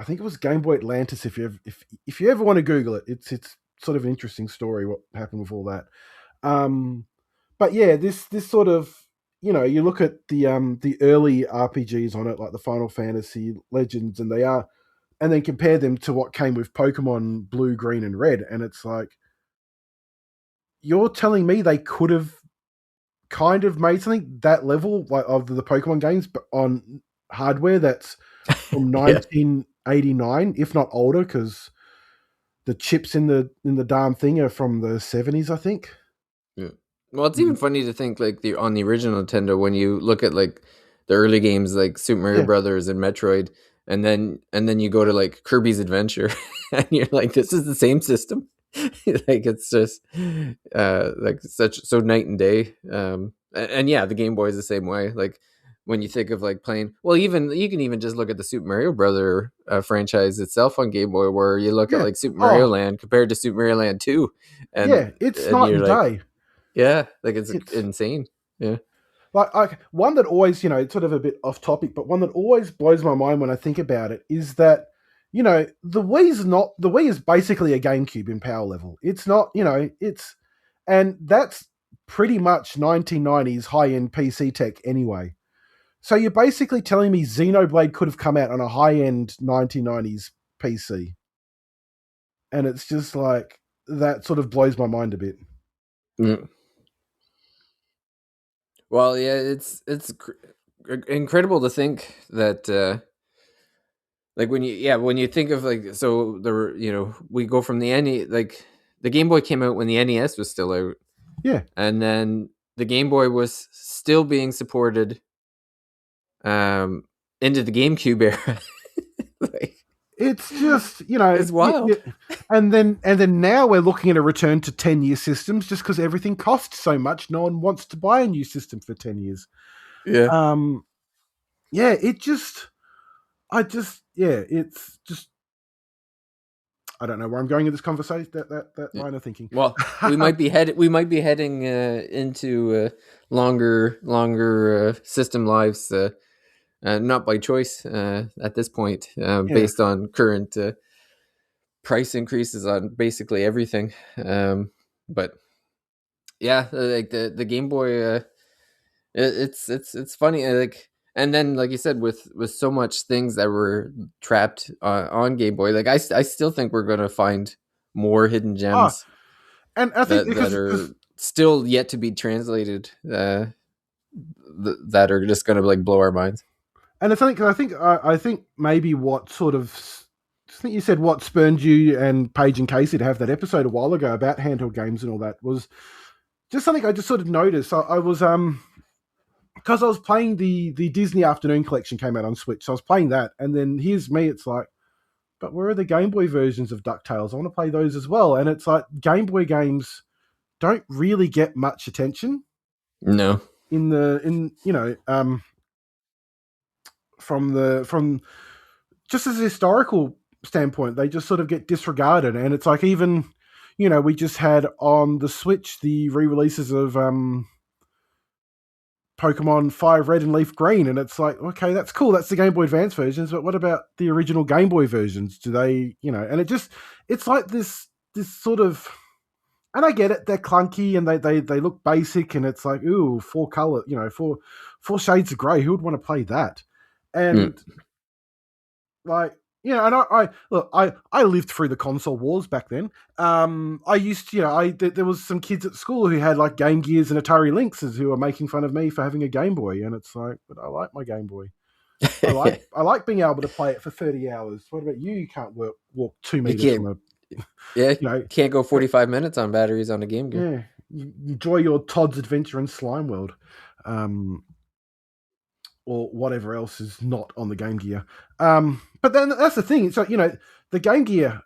I think it was Game Boy Atlantis. If you ever want to Google it, it's sort of an interesting story what happened with all that. But yeah, this sort of, you look at the early RPGs on it, like the Final Fantasy Legends, and and then compare them to what came with Pokemon Blue, Green, and Red, and it's like, you're telling me they could have kind of made something that level, like, of the Pokemon games, but on hardware that's from Yeah. 1989, if not older, because the chips in the darn thing are from the 70s, I think. Yeah. Well, it's even funny to think like on the original Nintendo when you look at like the early games like Super Mario Yeah, Brothers and Metroid, and then you go to like Kirby's Adventure, and you're like, this is the same system. Like it's just like such so night and day. And yeah, the Game Boy is the same way. Like when you think of like playing, well, even you can even just look at the Super Mario Brother franchise itself on Game Boy, where you look at yeah. like Super Mario Oh, Land compared to Super Mario Land 2, yeah. It's and night you're and like, day. yeah, like it's It's insane. Yeah. like one that always, it's sort of a bit off topic, but one that always blows my mind when I think about it is that, the Wii is basically a GameCube in power level. It's not, and that's pretty much 1990s high end PC tech anyway. So you're basically telling me Xenoblade could have come out on a high end 1990s PC, and it's just like, that sort of blows my mind a bit. Mm. Well, yeah, incredible to think that like when you think of like so there we go from the like the Game Boy came out when the NES was still out, Yeah, and then the Game Boy was still being supported um into the GameCube era. Like it's just, it's wild. and then now we're looking at a return to 10-year systems, just because everything costs so much. No one wants to buy a new system for 10 years. Yeah. Um, yeah, it's just, I don't know where I'm going with this conversation. That line of thinking. Well, we might be heading into longer system lives, not by choice at this point, Yeah, based on current price increases on basically everything. But yeah, like the Game Boy, it's funny, like, and then like you said, with so much things that were trapped on Game Boy, like I still think we're gonna find more hidden ah, gems and I think that because are still yet to be translated, that are just gonna like blow our minds. and it's something, 'cause I think maybe what sort of, I think you said what spurned you and Paige and Casey to have that episode a while ago about handheld games and all that was just something I just sort of noticed. I was because I was playing the Disney Afternoon Collection came out on Switch, so I was playing that, and then here's me. It's like, but where are the Game Boy versions of DuckTales? I want to play those as well. And it's like, Game Boy games don't really get much attention No. in from just as a historical standpoint. They just sort of get disregarded, and it's like, even we just had on the Switch the re-releases of Pokemon Fire Red and Leaf Green, and it's like, okay, that's cool. That's the Game Boy Advance versions, but what about the original Game Boy versions? Do they, And it's like this sort of, and I get it, they're clunky and they look basic, and it's like, ooh, four color, four shades of grey. Who would want to play that? Mm. And like, and I look, I lived through the console wars back then. I used to, there was some kids at school who had like Game Gears and Atari Lynxes who were making fun of me for having a Game Boy, and it's like, but I like my Game Boy. I like being able to play it for 30 hours. What about you? You can't walk two You meters can't, from a, yeah, you know, can't go 45 minutes on batteries on a Game Gear. yeah. You enjoy your Todd's Adventure in Slime World, um, or whatever else is not on the Game Gear. But then that's the thing. It's like, the Game Gear.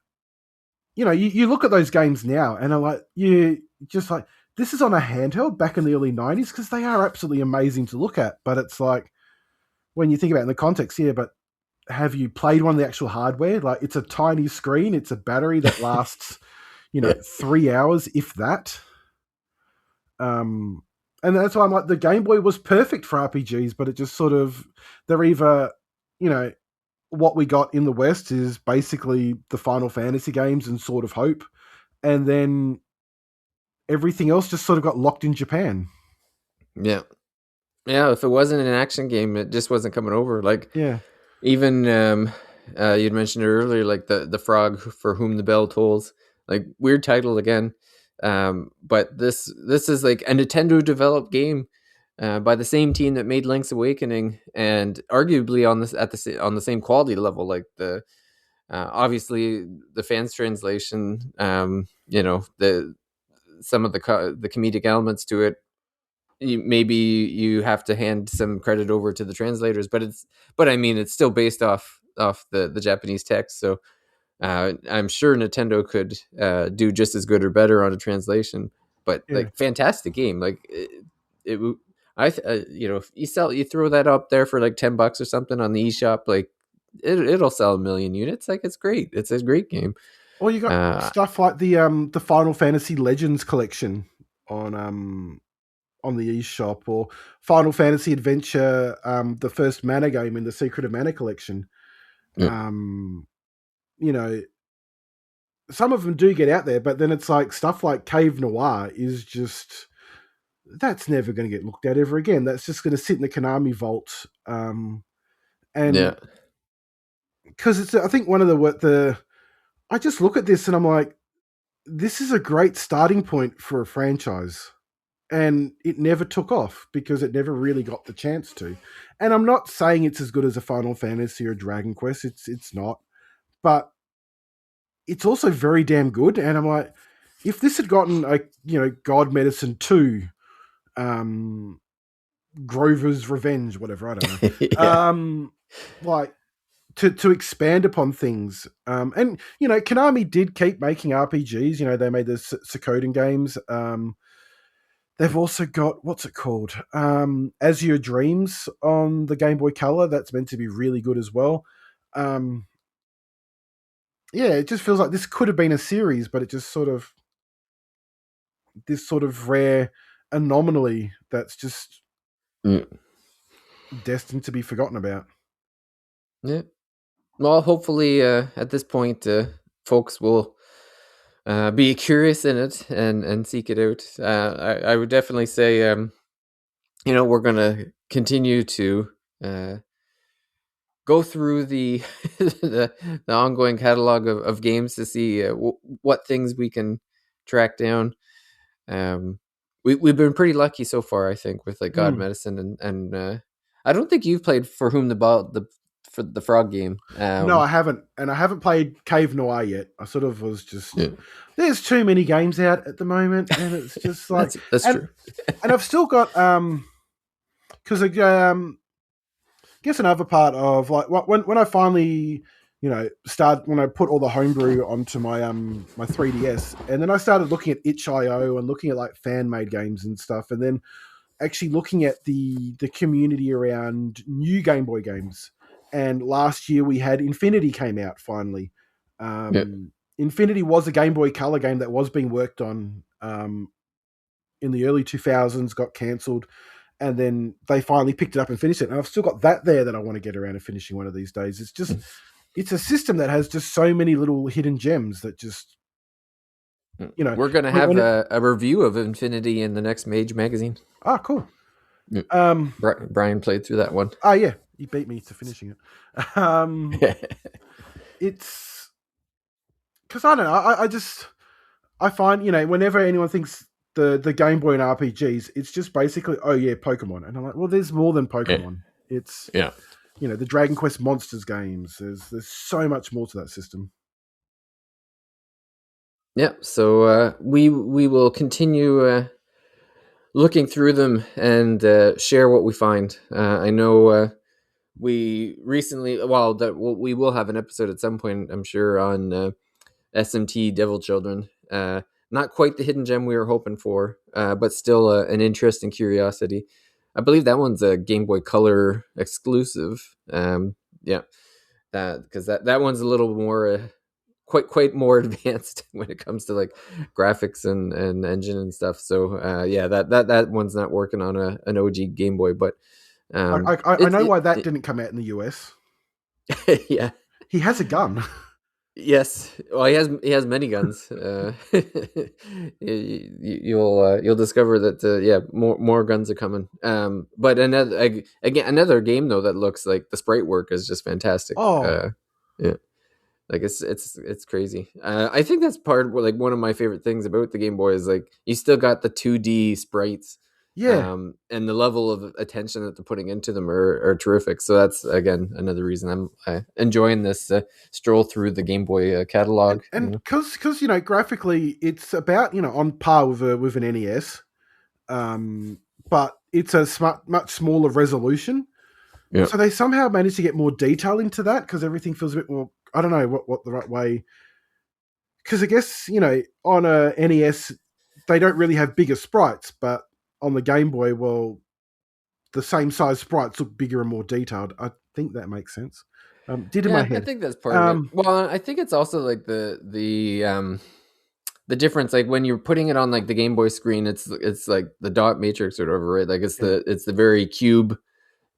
You look at those games now and are like, you just like, this is on a handheld back in the early 90s, because they are absolutely amazing to look at. But it's like, when you think about it in the context, yeah, but have you played one of the actual hardware? Like, it's a tiny screen, it's a battery that lasts, Yeah. 3 hours, if that. And that's why I'm like, the Game Boy was perfect for RPGs, but it just sort of, they're either, you know, what we got in the West is basically the Final Fantasy games and Sword of Hope, and then everything else just sort of got locked in Japan. Yeah. Yeah, if it wasn't an action game, it just wasn't coming over. Like Yeah, even You'd mentioned it earlier, like the frog for whom the bell tolls. Like weird title again, but this is like a Nintendo developed game by the same team that made Link's Awakening, and arguably on this on the same quality level. Like the obviously the fans translation, the some of the comedic elements to it. Maybe you have to hand some credit over to the translators, but I mean it's still based off the Japanese text, so I'm sure Nintendo could do just as good or better on a translation. But Yeah. like, fantastic game. Like it if you throw that up there for like $10 or something on the eShop, like it'll sell 1 million units. Like it's great. It's a great game. Or you got Uh, stuff like the Final Fantasy Legends collection on the eShop, or Final Fantasy Adventure, the first Mana game in the Secret of Mana collection. yeah, Um, you know, some of them do get out there, but then it's like stuff like Cave Noir is just that's never going to get looked at ever again. That's just going to sit in the Konami vault. And yeah, because it's, I think one of the I just look at this and I'm like, this is a great starting point for a franchise. And it never took off because it never really got the chance to. And I'm not saying it's as good as a Final Fantasy or Dragon Quest. It's not. But it's also very damn good. And I'm like, if this had gotten a God Medicine 2, um, Grover's Revenge, whatever, I don't know. yeah. Like to expand upon things. And Konami did keep making RPGs. They made the Suikoden games. They've also got, what's it called? As Your Dreams on the Game Boy Color. That's meant to be really good as well. Um, yeah, it just feels like this could have been a series, but it just this sort of rare anomaly that's just Mm. destined to be forgotten about. Yeah. Well, hopefully, at this point, folks will be curious in it and seek it out. I would definitely say, we're gonna continue to uh, go through the the ongoing catalog of games to see what things we can track down. Um, we've been pretty lucky so far, I think, with like God Mm. Medicine and I don't think you've played For Whom the Bell for the Frog game. No, I haven't, and I haven't played Cave Noir yet. I sort of was just Yeah. there's too many games out at the moment, and it's just like That's and true. and I've still got because guess another part of like when I finally when I put all the homebrew onto my 3DS, and then I started looking at itch.io and looking at like fan made games and stuff, and then actually looking at the community around new Game Boy games. And last year we had Infinity came out finally. Yeah. Infinity was a Game Boy Color game that was being worked on in the early 2000s, got cancelled, and then they finally picked it up and finished it. And I've still got that there that I want to get around to finishing one of these days. It's a system that has just so many little hidden gems that just We're gonna have a review of Infinity in the next Mage magazine. cool. Yeah. Um, Brian played through that one. yeah, he beat me to finishing it. It's because I don't know. I find whenever anyone thinks the Game Boy and RPGs, it's just basically Pokemon, and I'm like, well, there's more than Pokemon. It's Yeah. the Dragon Quest Monsters games. There's so much more to that system. Yeah. So we will continue looking through them and share what we find. I know we recently, we will have an episode at some point, I'm sure, on SMT Devil Children. Not quite the hidden gem we were hoping for, but still an interesting curiosity. I believe that one's a Game Boy Color exclusive. Yeah, because that one's a little more quite more advanced when it comes to like graphics and engine and stuff. So yeah, that one's not working on an OG Game Boy, but I know why that didn't come out in the US. Yeah, he has a gun. Yes, well, he has many guns. You'll discover that more guns are coming. But another game though that looks like the sprite work is just fantastic. Oh, Yeah. Like it's crazy. I think that's part of like one of my favorite things about the Game Boy is like you still got the 2D sprites, Yeah, and the level of attention that they're putting into them are terrific. So that's again another reason I'm enjoying this stroll through the Game Boy catalog. and because graphically it's about on par with with an NES, but it's a much smaller resolution. Yeah, So they somehow managed to get more detail into that because everything feels a bit more. I don't know what the right way. Because I guess on a NES they don't really have bigger sprites, but on the Game Boy, well, the same size sprites look bigger and more detailed. I think that makes sense. Did in my yeah, I head. think that's part of it. Um, Well, I think it's also like the difference, like when you're putting it on like the Game Boy screen, it's like the dot matrix or whatever, right? Like yeah. it's the very cube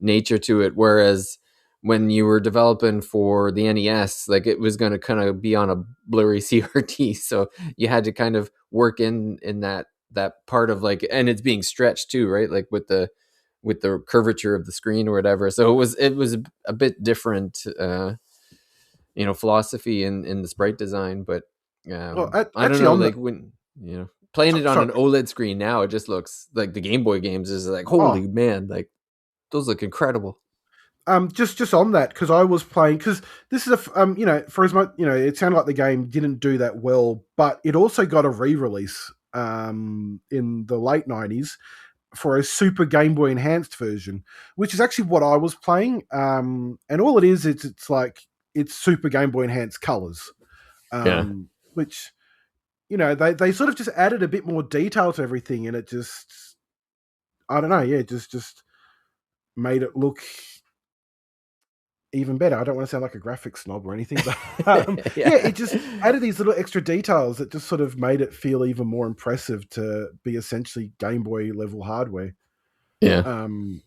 nature to it. Whereas when you were developing for the NES, like it was going to kind of be on a blurry CRT, so you had to kind of work in that part of like, and it's being stretched too, right? Like with the curvature of the screen or whatever. So it was a bit different, philosophy in the sprite design, but Well, I don't actually, know, on the like when playing it on sorry. an OLED screen now, it just looks like the Game Boy games is like Oh, holy man, like those look incredible. just on that because I was playing because this is for as much it sounded like the game didn't do that well, but it also got a re-release in the late '90s for a Super Game Boy Enhanced version, which is actually what I was playing. And all it is, it's like it's Super Game Boy Enhanced colors, Yeah. which they sort of just added a bit more detail to everything, and it just I don't know, yeah, just made it look even better. I don't want to sound like a graphic snob or anything, but yeah, Yeah. it just added these little extra details that just sort of made it feel even more impressive to be essentially Game Boy level hardware. Yeah. Um,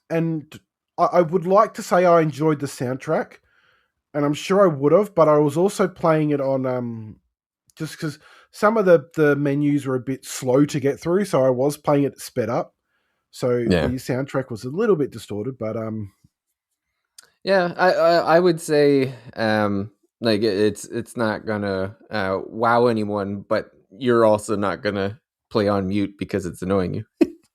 and I would like to say I enjoyed the soundtrack, and I'm sure I would have, but I was also playing it on just because some of the menus were a bit slow to get through, so I was playing it sped up. So Yeah. the soundtrack was a little bit distorted, but Yeah. I would say like it's not gonna wow anyone, but you're also not gonna play on mute because it's annoying you.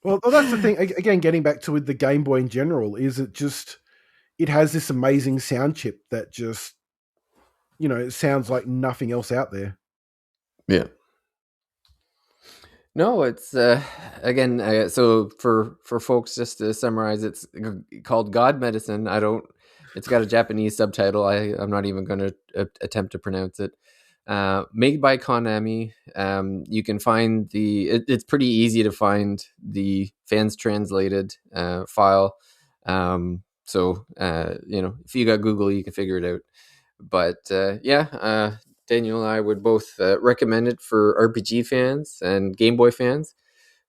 well, that's the thing. Again, getting back to with the Game Boy in general, is it has this amazing sound chip that just it sounds like nothing else out there. Yeah. No, it's again. So for folks, just to summarize, it's called God Medicine. I don't. It's got a Japanese subtitle. I'm not even going to attempt to pronounce it. Made by Konami. You can find it's pretty easy to find the fans translated file. So if you got Google, you can figure it out. But yeah, Daniel and I would both recommend it for RPG fans and Game Boy fans.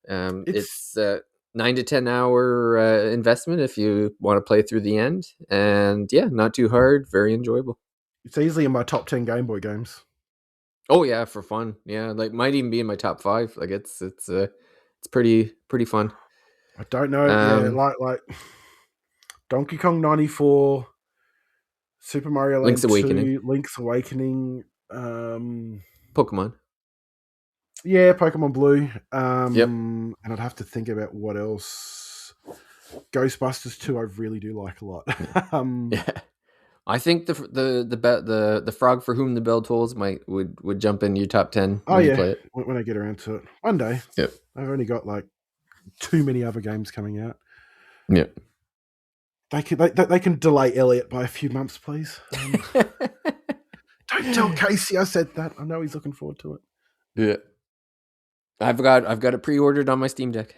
It's It's 9 to 10 hour investment if you want to play through the end, and yeah, not too hard, very enjoyable. it's easily in my top 10 Game Boy games. Oh yeah, for fun. Yeah, like might even be in my top five. Like it's pretty fun. I don't know. Yeah, Um, like Donkey Kong 94, Super Mario Link's Land Awakening, 2, Link's Awakening. Um, Pokemon. yeah, Pokemon Blue. Yep. And I'd have to think about what else. Ghostbusters 2, I really do like a lot. Yeah. Yeah. I think the frog for whom the bell tolls would jump in your top 10 Oh when you yeah, play it. when I get around to it one day. Yep. I've only got like too many other games coming out. Yep. They can delay Elliot by a few months, please. Don't tell Casey I said that. I know he's looking forward to it. Yeah. I've got it pre-ordered on my Steam Deck.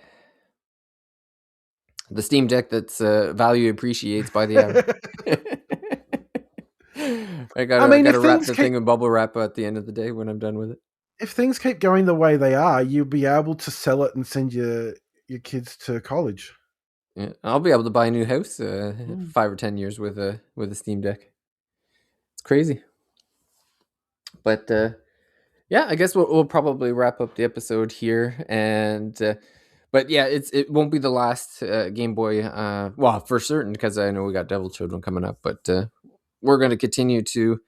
The Steam Deck that's value appreciates by the hour. I I gotta I mean, gotta wrap the thing in bubble wrap at the end of the day when I'm done with it. if things keep going the way they are, you'll be able to sell it and send your kids to college. Yeah, I'll be able to buy a new house Mm. 5 or 10 years with a Steam Deck. It's crazy, but yeah, I guess we'll probably wrap up the episode here, and but yeah, it won't be the last Game Boy. Well, for certain because I know we got Devil Children coming up, but we're going to continue to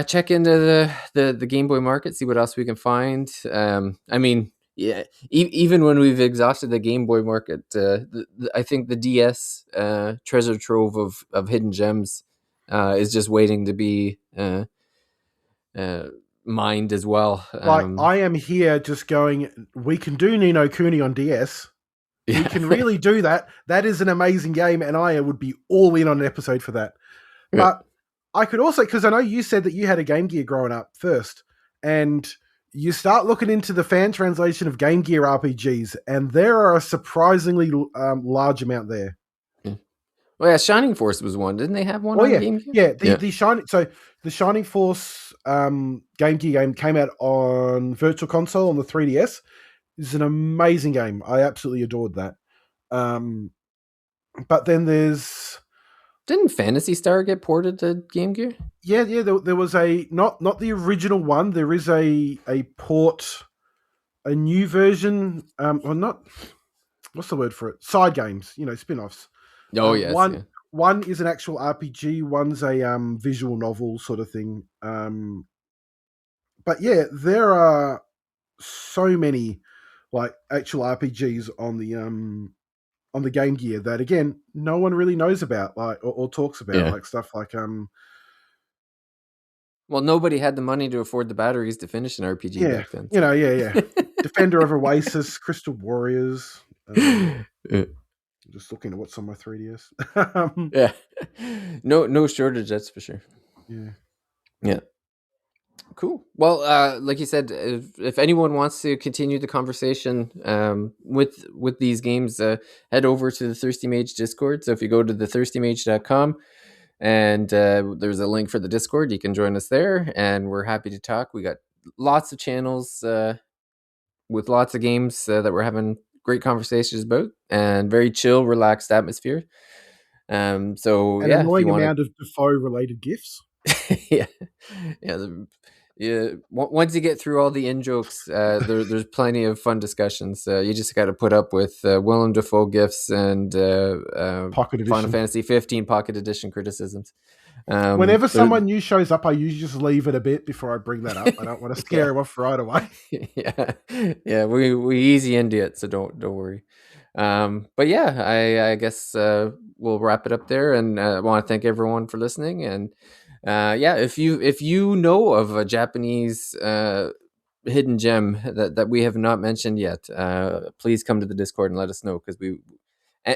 check into the Game Boy market, see what else we can find. I mean, yeah, even when we've exhausted the Game Boy market, I think the DS treasure trove of hidden gems is just waiting to be uh, mined as well. Like, I am here just going, we can do Ni no Kuni on DS. Yeah. We can really do that. That is an amazing game, and I would be all in on an episode for that. Yeah. But I could also, because I know you said that you had a Game Gear growing up first, and you start looking into the fan translation of Game Gear RPGs, and there are a surprisingly large amount there. Yeah. Well, yeah, Shining Force was one. Didn't they have one Oh on yeah, Game Gear? yeah. The Shining Force Game Gear game came out on Virtual Console on the 3DS. It's an amazing game. I absolutely adored that. But then Didn't Phantasy Star get ported to Game Gear? Yeah. There was a not the original one. There is a port, a new version. Or not. What's the word for it? Side games. Spin-offs. Oh yes. One Yeah. one is an actual RPG. One's a visual novel sort of thing. But yeah, there are so many like actual RPGs on the Game Gear that again no one really knows about, like or talks about, Yeah. like stuff like Well, nobody had the money to afford the batteries to finish an RPG back then. Yeah. Defender of Oasis, Crystal Warriors. Yeah. Just looking at what's on my 3DS. Yeah. No shortage, that's for sure. Yeah. Yeah. Cool. Well, like you said, if anyone wants to continue the conversation with these games, head over to the Thirsty Mage Discord. So if you go to thethirstymage.com and there's a link for the Discord, you can join us there, and we're happy to talk. We got lots of channels with lots of games that we're having great conversations about, and very chill, relaxed atmosphere. So An yeah, if you annoying want amount of Defoe related gifs. to, yeah. Yeah, once you get through all the in jokes, there's plenty of fun discussions. You just got to put up with Willem Dafoe gifts and Pocket Final edition. Fantasy 15 Pocket Edition criticisms. Whenever someone new shows up, I usually just leave it a bit before I bring that up. I don't want to scare him off right away. Yeah, we easy into it, so don't worry. But yeah, I guess we'll wrap it up there, and I want to thank everyone for listening. And yeah, if you know of a Japanese hidden gem that we have not mentioned yet, please come to the Discord and let us know, because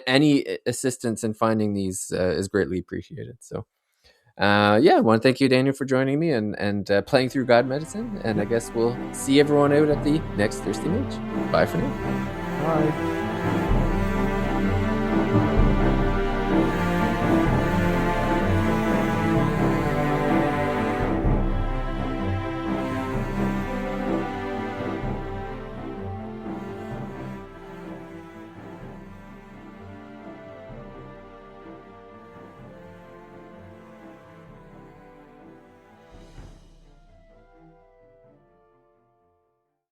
any assistance in finding these is greatly appreciated. So yeah, I want to thank you, Daniel, for joining me and playing through God Medicine. And I guess we'll see everyone out at the next Thirsty Mage. Bye for now. Bye.